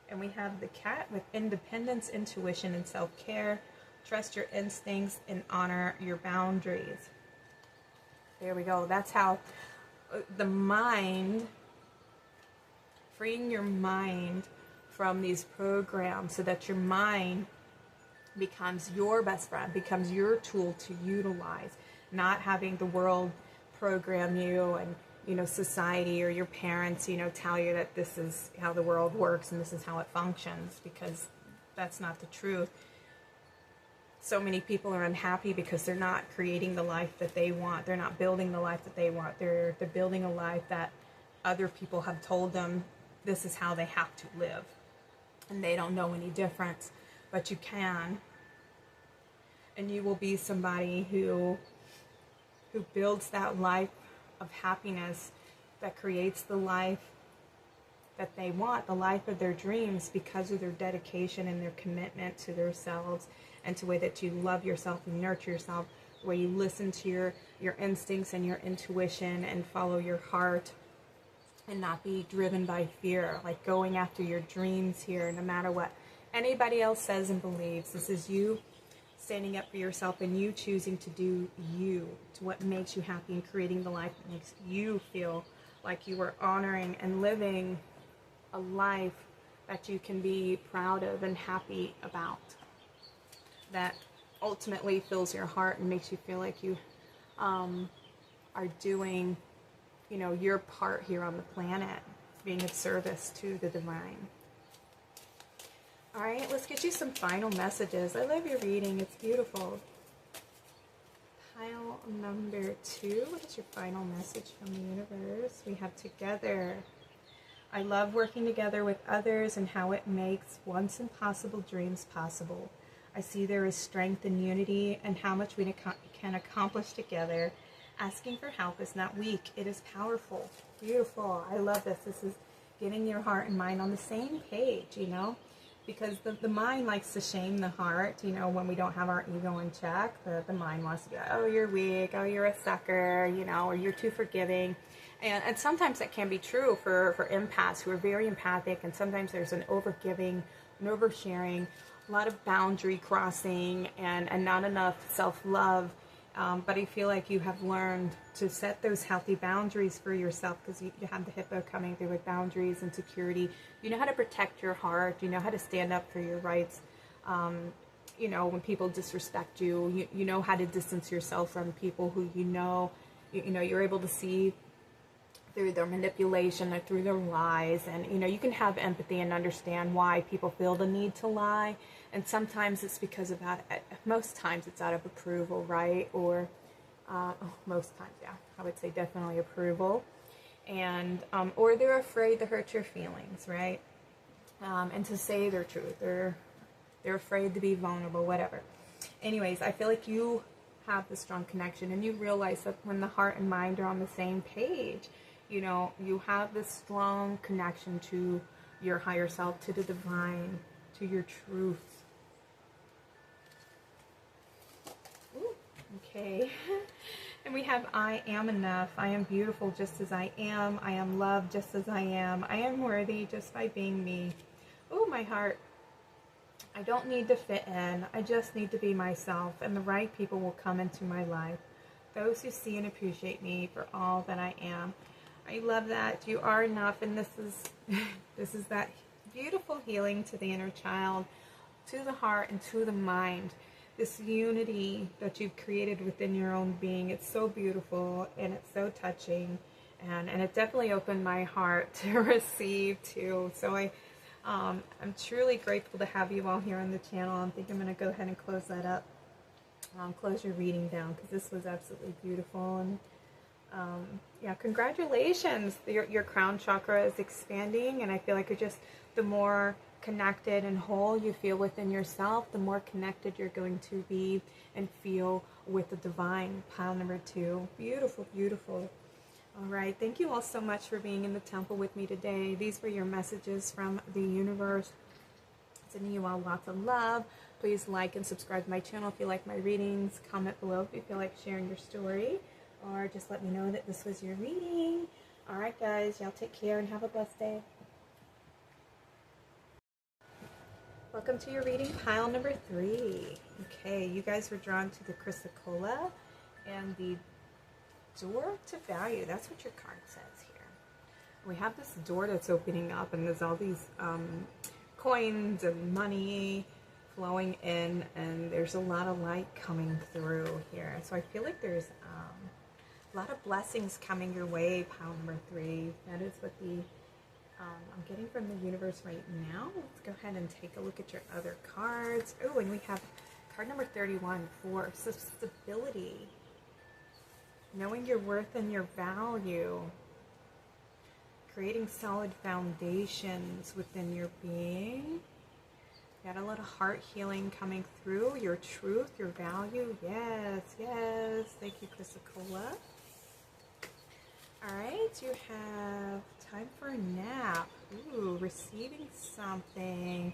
And we have the cat with independence, intuition, and self-care. Trust your instincts and honor your boundaries. There we go. That's how the mind, freeing your mind from these programs so that your mind becomes your best friend, becomes your tool to utilize, not having the world program you and, you know, society or your parents, you know, tell you that this is how the world works and this is how it functions, because that's not the truth. So many people are unhappy because they're not creating the life that they want. They're not building the life that they want. They're building a life that other people have told them this is how they have to live. And they don't know any difference, but you can. And you will be somebody who builds that life of happiness, that creates the life that they want, the life of their dreams, because of their dedication and their commitment to themselves, and to the way that you love yourself and nurture yourself, the way you listen to your instincts and your intuition and follow your heart, and not be driven by fear, like going after your dreams here, no matter what anybody else says and believes. This is you standing up for yourself and you choosing to do you, to what makes you happy, and creating the life that makes you feel like you are honoring and living a life that you can be proud of and happy about. That ultimately fills your heart and makes you feel like you are doing, you know, your part here on the planet, being of service to the divine. All right, let's get you some final messages. I love your reading. It's beautiful. Pile number 2. What is your final message from the universe? We have together. I love working together with others and how it makes once impossible dreams possible. I see there is strength in unity and how much we can accomplish together. Asking for help is not weak. It is powerful. Beautiful. I love this. This is getting your heart and mind on the same page, you know, because the mind likes to shame the heart, you know, when we don't have our ego in check. The mind wants to be like, oh, you're weak. Oh, you're a sucker, you know, or you're too forgiving. And sometimes that can be true for empaths who are very empathic, and sometimes there's an overgiving, an oversharing, a lot of boundary crossing, and not enough self-love. But I feel like you have learned to set those healthy boundaries for yourself, because you have the hippo coming through with boundaries and security. You know how to protect your heart. You know how to stand up for your rights. You know, when people disrespect you, you know how to distance yourself from people who you know you're able to see through their manipulation or through their lies. And you know, you can have empathy and understand why people feel the need to lie, and sometimes it's because of that. Most times it's out of approval, right? Or most times, yeah, I would say definitely approval. And or they're afraid to hurt your feelings, right? And to say their truth. They're afraid to be vulnerable, whatever. Anyways, I feel like you have the strong connection, and you realize that when the heart and mind are on the same page, you know, you have this strong connection to your higher self, to the divine, to your truth. Ooh, okay. And we have, I am enough. I am beautiful just as I am. I am loved just as I am. I am worthy just by being me. Oh, my heart. I don't need to fit in. I just need to be myself, and the right people will come into my life. Those who see and appreciate me for all that I am. I love that. You are enough, and this is that beautiful healing to the inner child, to the heart, and to the mind. This unity that you've created within your own being. It's so beautiful, and it's so touching, and it definitely opened my heart to receive too. So I'm truly grateful to have you all here on the channel. I think I'm going to go ahead and close that up. Close your reading down, because this was absolutely beautiful. And yeah, congratulations. Your crown chakra is expanding, and I feel like you're just, the more connected and whole you feel within yourself, the more connected you're going to be and feel with the divine. Pile number 2. Beautiful, beautiful. All right, thank you all so much for being in the temple with me today. These were your messages from the universe. Sending you all lots of love. Please like and subscribe to my channel if you like my readings. Comment below if you feel like sharing your story, or just let me know that this was your reading. All right, guys, y'all take care and have a blessed day. Welcome to your reading, pile number 3. Okay, you guys were drawn to the Chrysocolla and the door to value. That's what your card says here. We have this door that's opening up, and there's all these coins and money flowing in, and there's a lot of light coming through here. So I feel like there's a lot of blessings coming your way, pile number 3. That is what the I'm getting from the universe right now. Let's go ahead and take a look at your other cards. Oh, and we have card number 31 for stability. Knowing your worth and your value. Creating solid foundations within your being. Got a lot of heart healing coming through. Your truth, your value. Yes, yes. Thank you, Chrysocolla. All right, you have time for a nap. Ooh, receiving something.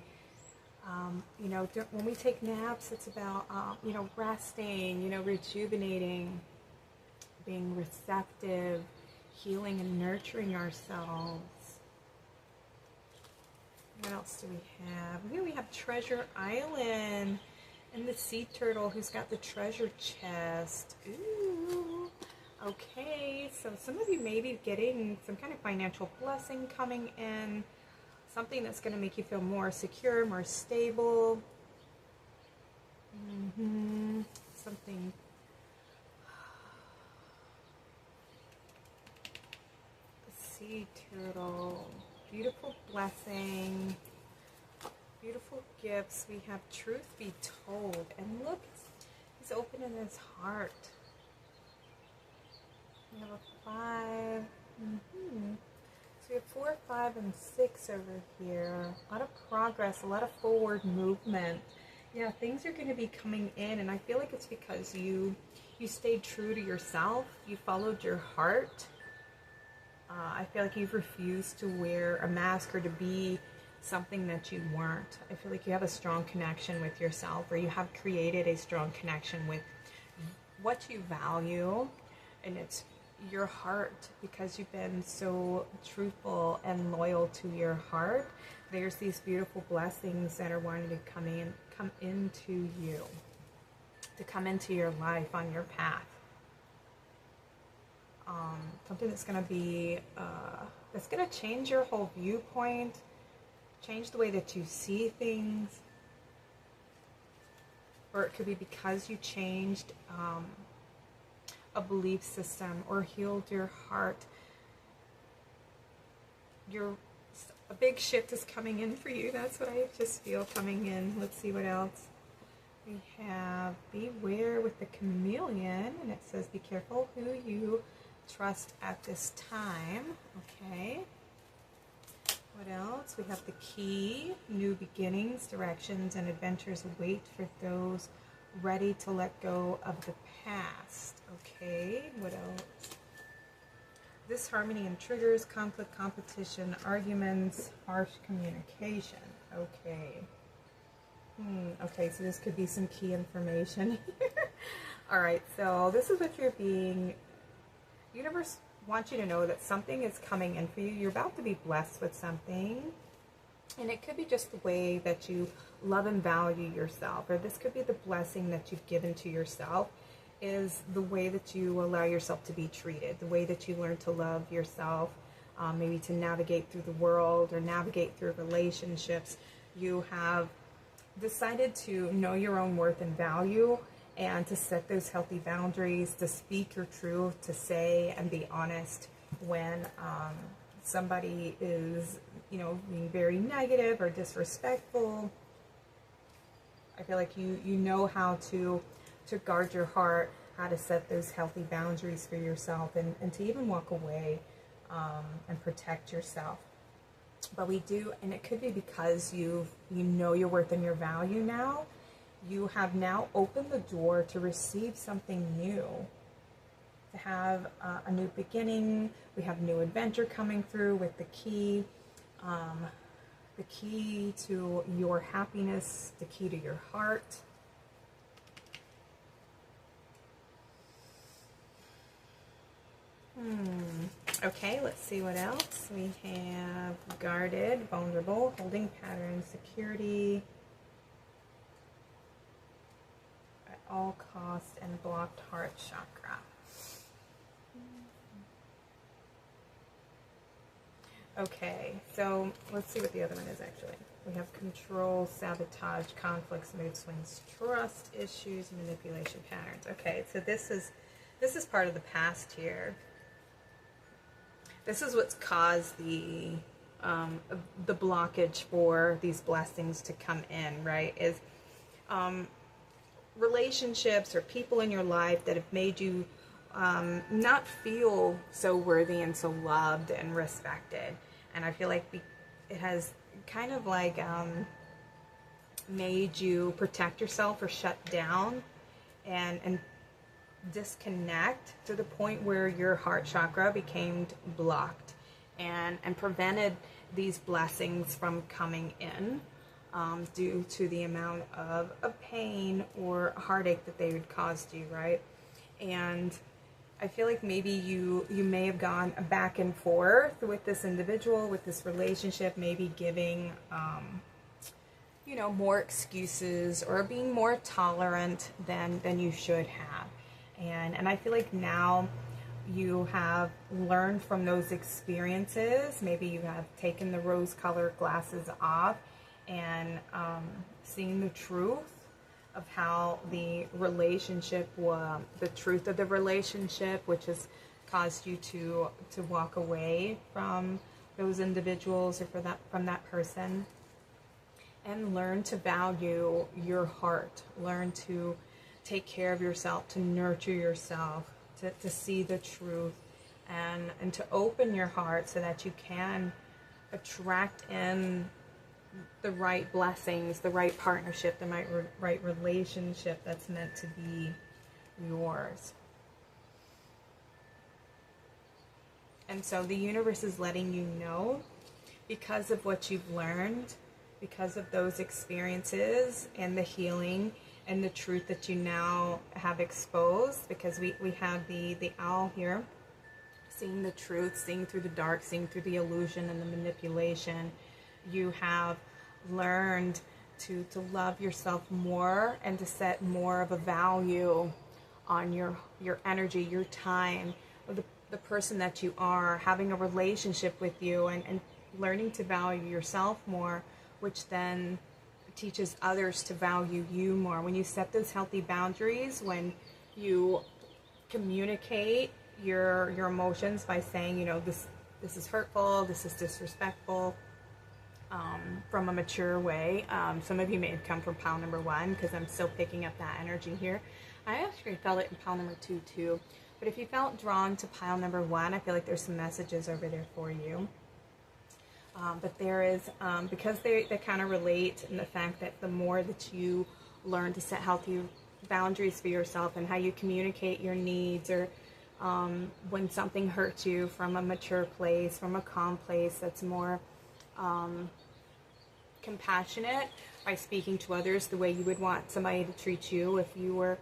You know, when we take naps, it's about, you know, resting, you know, rejuvenating, being receptive, healing and nurturing ourselves. What else do we have? Here we have Treasure Island and the sea turtle who's got the treasure chest. Ooh. Okay, so some of you may be getting some kind of financial blessing coming in, something that's going to make you feel more secure, more stable. Something. The sea turtle. Beautiful blessing. Beautiful gifts. We have truth be told. And look, he's opening his heart. We have a 5. So we have 4, 5, and 6 over here. A lot of progress, a lot of forward movement. Yeah, things are going to be coming in, and I feel like it's because you stayed true to yourself. You followed your heart. I feel like you've refused to wear a mask or to be something that you weren't. I feel like you have a strong connection with yourself, or you have created a strong connection with what you value, and it's your heart, because you've been so truthful and loyal to your heart. There's these beautiful blessings that are wanting to come into you, to come into your life on your path. Something that's going to be that's going to change your whole viewpoint, change the way that you see things, or it could be because you changed a belief system or healed your heart. A big shift is coming in for you. That's what I just feel coming in. Let's see what else. We have beware with the chameleon, and it says be careful who you trust at this time. Okay. What else? We have the key, new beginnings, directions, and adventures await for those ready to let go of the past. Okay, what else? Disharmony and triggers, conflict, competition, arguments, harsh communication. Okay. Okay, so this could be some key information here. All right, so this is what you're being... Universe wants you to know that something is coming in for you. You're about to be blessed with something. And it could be just the way that you love and value yourself, or this could be the blessing that you've given to yourself, is the way that you allow yourself to be treated, the way that you learn to love yourself, maybe to navigate through the world or navigate through relationships. You have decided to know your own worth and value, and to set those healthy boundaries, to speak your truth, to say and be honest when somebody is, being very negative or disrespectful. I feel like you know how to guard your heart, how to set those healthy boundaries for yourself, and to even walk away and protect yourself. But we do, and it could be because you know your worth and your value now. You have now opened the door to receive something new, to have a new beginning. We have new adventure coming through with the key to your happiness, the key to your heart. Okay, let's see what else. We have guarded, vulnerable, holding pattern, security at all costs, and blocked heart chakra. Okay, so let's see what the other one is actually. We have control, sabotage, conflicts, mood swings, trust issues, manipulation patterns. Okay, so this is part of the past here. This is what's caused the blockage for these blessings to come in, right? Is relationships or people in your life that have made you not feel so worthy and so loved and respected. And I feel like it has kind of like made you protect yourself or shut down and disconnect to the point where your heart chakra became blocked and prevented these blessings from coming in due to the amount of pain or heartache that they had caused you, right? And I feel like maybe you may have gone back and forth with this individual, with this relationship, maybe giving more excuses or being more tolerant than you should have. And I feel like now you have learned from those experiences. Maybe you have taken the rose-colored glasses off and seen the truth of how the relationship, the truth of the relationship, which has caused you to walk away from those individuals or from that person, and learn to value your heart, learn to take care of yourself, to nurture yourself, to see the truth, and to open your heart so that you can attract in the right blessings, the right partnership, the right relationship that's meant to be yours. And so the universe is letting you know, because of what you've learned, because of those experiences and the healing and the truth that you now have exposed, because we have the owl here, seeing the truth, seeing through the dark, seeing through the illusion and the manipulation. You have learned to love yourself more and to set more of a value on your energy, your time, the person that you are, having a relationship with you, and learning to value yourself more, which then teaches others to value you more. When you set those healthy boundaries, when you communicate your emotions by saying, you know, this is hurtful, this is disrespectful, from a mature way. Some of you may have come from pile number 1, because I'm still picking up that energy here. I actually felt it in pile number 2 too. But if you felt drawn to pile number 1, I feel like there's some messages over there for you. But there is, because they kind of relate in the fact that the more that you learn to set healthy boundaries for yourself and how you communicate your needs, or when something hurts you, from a mature place, from a calm place that's more compassionate, by speaking to others the way you would want somebody to treat you if you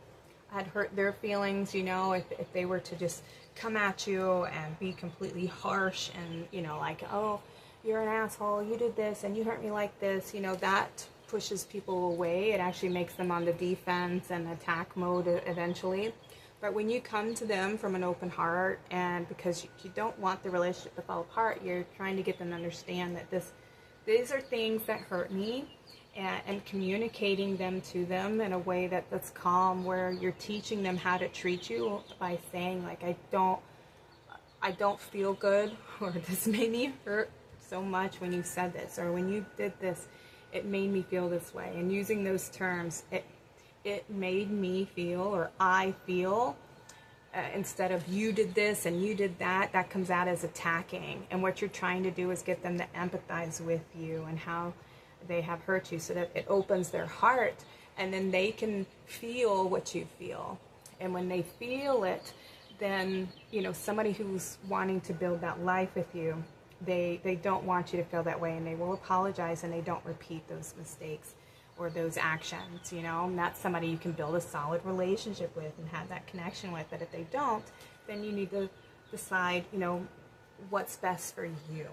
had hurt their feelings, you know, if they were to just come at you and be completely harsh and, you know, like, oh, you're an asshole, you did this and you hurt me like this, you know, that pushes people away. It actually makes them on the defense and attack mode eventually. But when you come to them from an open heart, and because you don't want the relationship to fall apart, you're trying to get them to understand that these are things that hurt me, and communicating them to them in a way that's calm, where you're teaching them how to treat you by saying, like, I don't feel good, or this made me hurt so much when you said this, or when you did this, it made me feel this way. And using those terms, it made me feel, or I feel, instead of you did this and you did that, that comes out as attacking. And what you're trying to do is get them to empathize with you and how they have hurt you, so that it opens their heart, and then they can feel what you feel. And when they feel it, then, you know, somebody who's wanting to build that life with you, they don't want you to feel that way, and they will apologize, and they don't repeat those mistakes or those actions, you know. And that's somebody you can build a solid relationship with and have that connection with. But if they don't, then you need to decide, you know, what's best for you.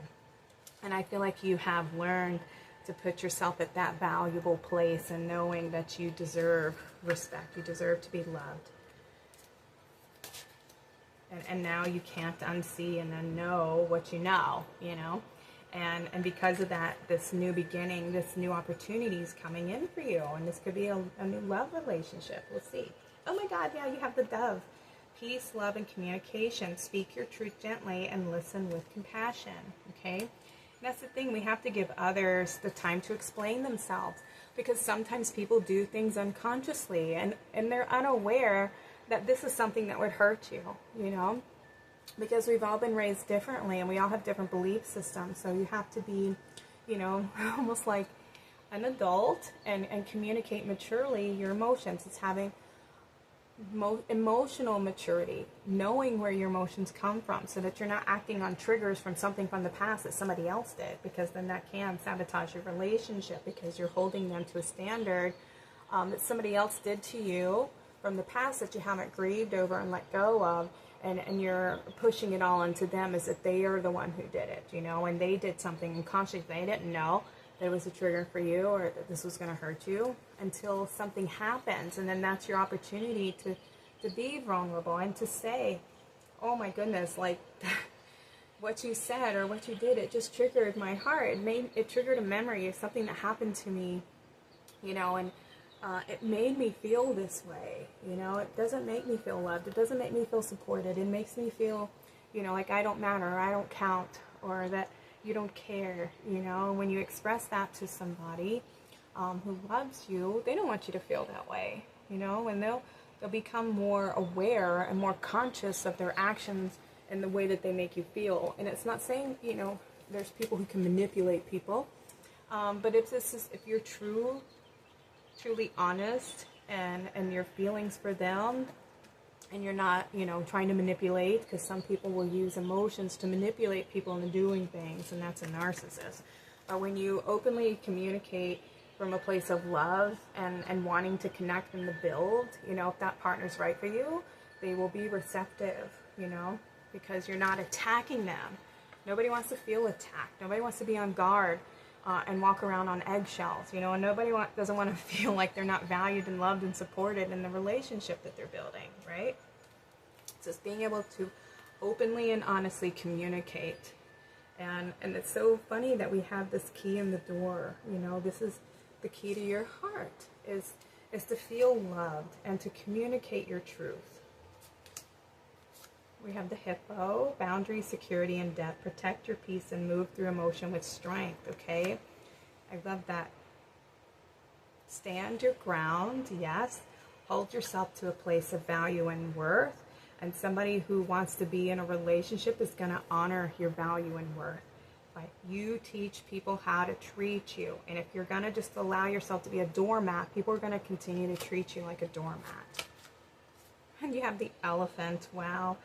And I feel like you have learned to put yourself at that valuable place, and knowing that you deserve respect, you deserve to be loved. And now you can't unsee and unknow what you know, you know. And because of that, this new beginning, this new opportunity is coming in for you. And this could be a new love relationship. We'll see. Oh my God, yeah, you have the dove. Peace, love, and communication. Speak your truth gently and listen with compassion, okay? And that's the thing. We have to give others the time to explain themselves, because sometimes people do things unconsciously, and they're unaware that this is something that would hurt you, you know? Because we've all been raised differently, and we all have different belief systems. So you have to be, you know, almost like an adult and communicate maturely your emotions. It's having emotional maturity, knowing where your emotions come from, so that you're not acting on triggers from something from the past that somebody else did, because then that can sabotage your relationship, because you're holding them to a standard that somebody else did to you from the past that you haven't grieved over and let go of. And you're pushing it all into them as if they are the one who did it, you know, and they did something unconsciously. They didn't know that it was a trigger for you, or that this was going to hurt you, until something happens. And then that's your opportunity to be vulnerable and to say, oh my goodness, like what you said or what you did, it just triggered my heart. It triggered a memory of something that happened to me, you know, and it made me feel this way. You know, it doesn't make me feel loved. It doesn't make me feel supported. It makes me feel, you know, like I don't matter, or I don't count, or that you don't care. You know, when you express that to somebody who loves you, they don't want you to feel that way. You know, and they'll become more aware and more conscious of their actions and the way that they make you feel. And it's not saying, you know, there's people who can manipulate people, but if you're truly honest and your feelings for them, and you're not, you know, trying to manipulate, because some people will use emotions to manipulate people into doing things, and that's a narcissist. But when you openly communicate from a place of love and wanting to connect and to build, you know, if that partner's right for you, they will be receptive, you know, because you're not attacking them. Nobody wants to feel attacked. Nobody wants to be on guard and walk around on eggshells, you know, and nobody doesn't want to feel like they're not valued and loved and supported in the relationship that they're building, right? It's just being able to openly and honestly communicate. And it's so funny that we have this key in the door, you know, this is the key to your heart, is to feel loved and to communicate your truth. We have the hippo, boundary, security, and depth. Protect your peace and move through emotion with strength, okay? I love that. Stand your ground, yes. Hold yourself to a place of value and worth. And somebody who wants to be in a relationship is going to honor your value and worth. Like, you teach people how to treat you. And if you're going to just allow yourself to be a doormat, people are going to continue to treat you like a doormat. And you have the elephant. Wow.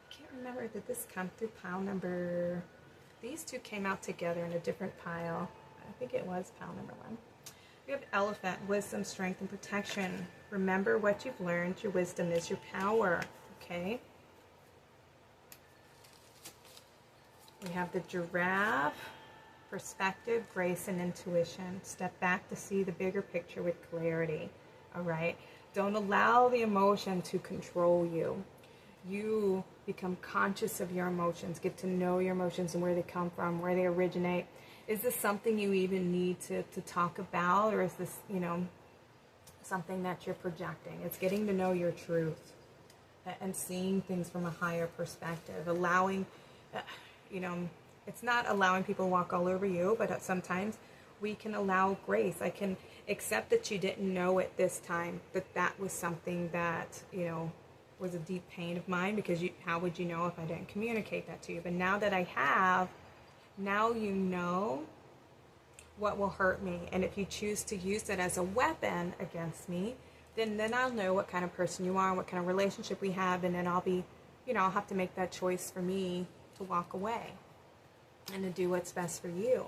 I can't remember, did this come through pile number... These two came out together in a different pile. I think it was pile number 1. We have elephant, wisdom, strength, and protection. Remember what you've learned. Your wisdom is your power. Okay. We have the giraffe, perspective, grace, and intuition. Step back to see the bigger picture with clarity. All right. Don't allow the emotion to control you. You become conscious of your emotions. Get to know your emotions and where they come from, where they originate. Is this something you even need to talk about, or is this, you know, something that you're projecting? It's getting to know your truth and seeing things from a higher perspective. Allowing, you know, it's not allowing people to walk all over you, but sometimes we can allow grace. I can accept that you didn't know it this time, that was something that, you know, was a deep pain of mine, because how would you know if I didn't communicate that to you? But now that I have, now you know what will hurt me. And if you choose to use it as a weapon against me, then I'll know what kind of person you are, what kind of relationship we have, and then I'll be, you know, I'll have to make that choice for me to walk away and to do what's best for you.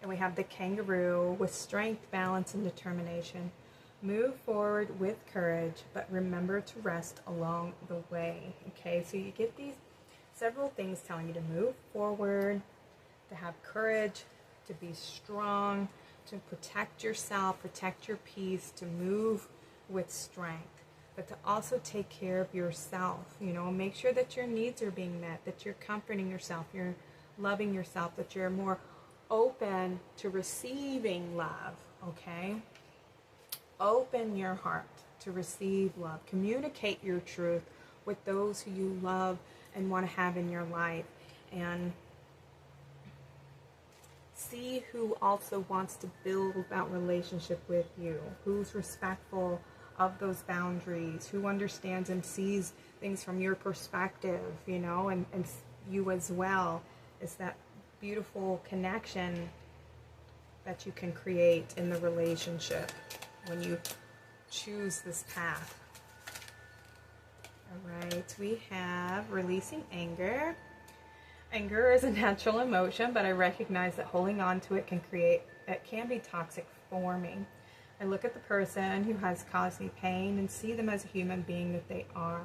And we have the kangaroo with strength, balance, and determination. Move forward with courage, but remember to rest along the way. Okay, so you get these several things telling you to move forward, to have courage, to be strong, to protect yourself, protect your peace, to move with strength, but to also take care of yourself. You know, make sure that your needs are being met, that you're comforting yourself, you're loving yourself, that you're more open to receiving love, okay? Open your heart to receive love. Communicate your truth with those who you love and want to have in your life. And see who also wants to build that relationship with you, who's respectful of those boundaries, who understands and sees things from your perspective, you know, and you as well. It's that beautiful connection that you can create in the relationship when you choose this path. All right, we have releasing anger. Anger is a natural emotion, but I recognize that holding on to it can be toxic for me. I look at the person who has caused me pain and see them as a human being that they are.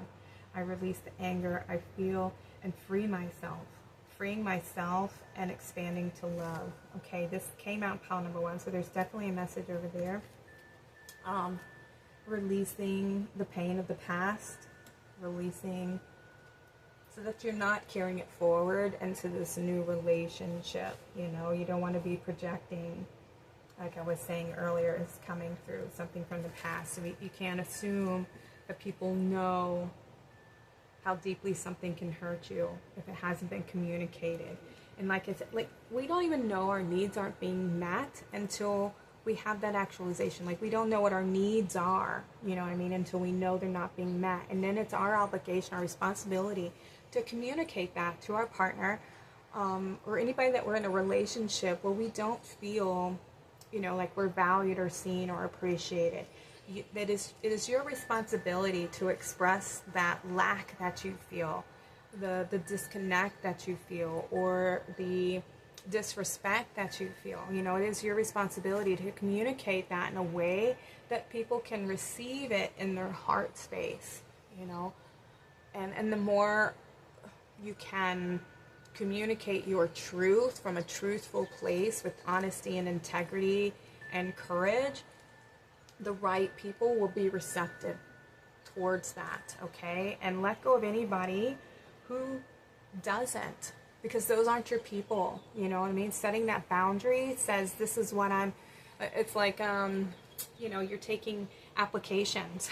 I release the anger I feel and free myself. Freeing myself and expanding to love. Okay, this came out in pile number 1, so there's definitely a message over there. Releasing the pain of the past, releasing so that you're not carrying it forward into this new relationship. You know, you don't want to be projecting like I was saying earlier, is coming through, something from the past. So you can't assume that people know how deeply something can hurt you if it hasn't been communicated. And like I said, like, we don't even know our needs aren't being met until we have that actualization. Like, we don't know what our needs are, you know what I mean, until we know they're not being met. And then it's our obligation, our responsibility to communicate that to our partner, or anybody that we're in a relationship where we don't feel, you know, like we're valued or seen or appreciated. It is your responsibility to express that lack that you feel, the disconnect that you feel, or the disrespect that you feel. You know, it is your responsibility to communicate that in a way that people can receive it in their heart space, you know. And the more you can communicate your truth from a truthful place with honesty and integrity and courage, the right people will be receptive towards that, okay? And let go of anybody who doesn't, because those aren't your people, you know what I mean? Setting that boundary says, this is what it's like, you know, you're taking applications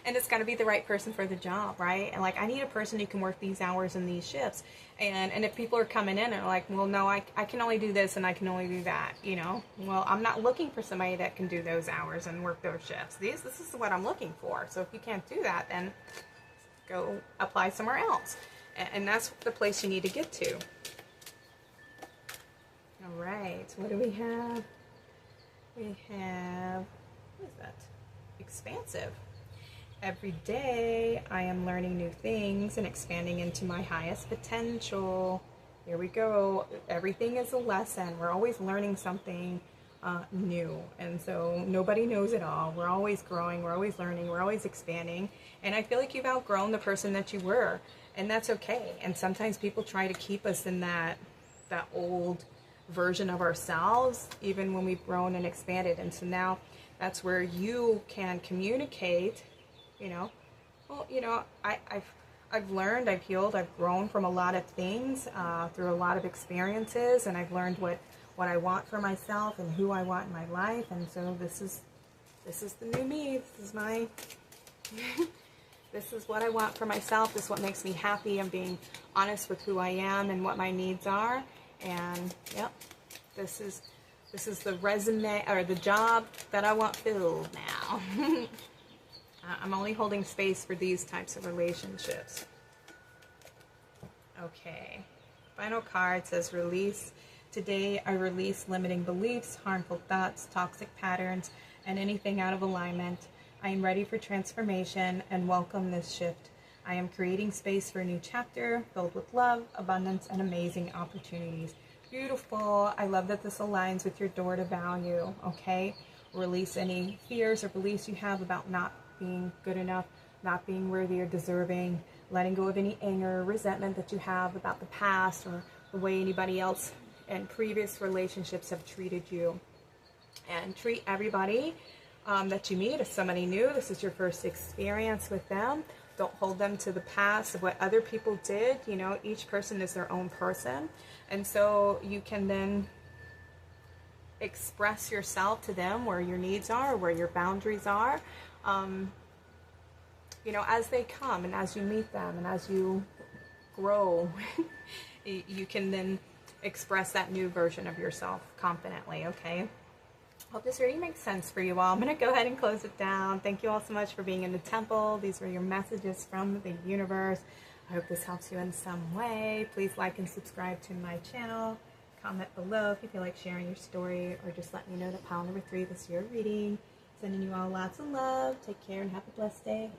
and it's got to be the right person for the job, right? And like, I need a person who can work these hours and these shifts. And if people are coming in and are like, well, no, I can only do this and I can only do that, you know, well, I'm not looking for somebody that can do those hours and work those shifts. This is what I'm looking for. So if you can't do that, then go apply somewhere else. And that's the place you need to get to. All right, what do we have? We have, what is that? Expansive. Every day I am learning new things and expanding into my highest potential. Here we go. Everything is a lesson. We're always learning something new. And so nobody knows it all. We're always growing. We're always learning. We're always expanding. And I feel like you've outgrown the person that you were. And that's okay. And sometimes people try to keep us in that old version of ourselves, even when we've grown and expanded. And so now that's where you can communicate, you know, well, you know, I've learned, I've healed, I've grown from a lot of things, through a lot of experiences, and I've learned what I want for myself and who I want in my life. And so this is the new me. This is my this is what I want for myself. This is what makes me happy. I'm being honest with who I am and what my needs are. And yep, this is the resume, or the job that I want filled now. I'm only holding space for these types of relationships. Okay, final card says release. Today I release limiting beliefs, harmful thoughts, toxic patterns, and anything out of alignment. I am ready for transformation and welcome this shift. I am creating space for a new chapter filled with love, abundance, and amazing opportunities. Beautiful. I love that this aligns with your door to value, okay? Release any fears or beliefs you have about not being good enough, not being worthy or deserving, letting go of any anger or resentment that you have about the past or the way anybody else in previous relationships have treated you. And treat everybody that you meet as somebody new. This is your first experience with them. Don't hold them to the past of what other people did. You know, each person is their own person. And so you can then express yourself to them where your needs are, where your boundaries are, you know, as they come and as you meet them and as you grow, you can then express that new version of yourself confidently, okay? Hope this reading makes sense for you all. I'm going to go ahead and close it down. Thank you all so much for being in the temple. These were your messages from the universe. I hope this helps you in some way. Please like and subscribe to my channel. Comment below if you feel like sharing your story, or just let me know that pile number 3, this is your reading. Sending you all lots of love. Take care and have a blessed day.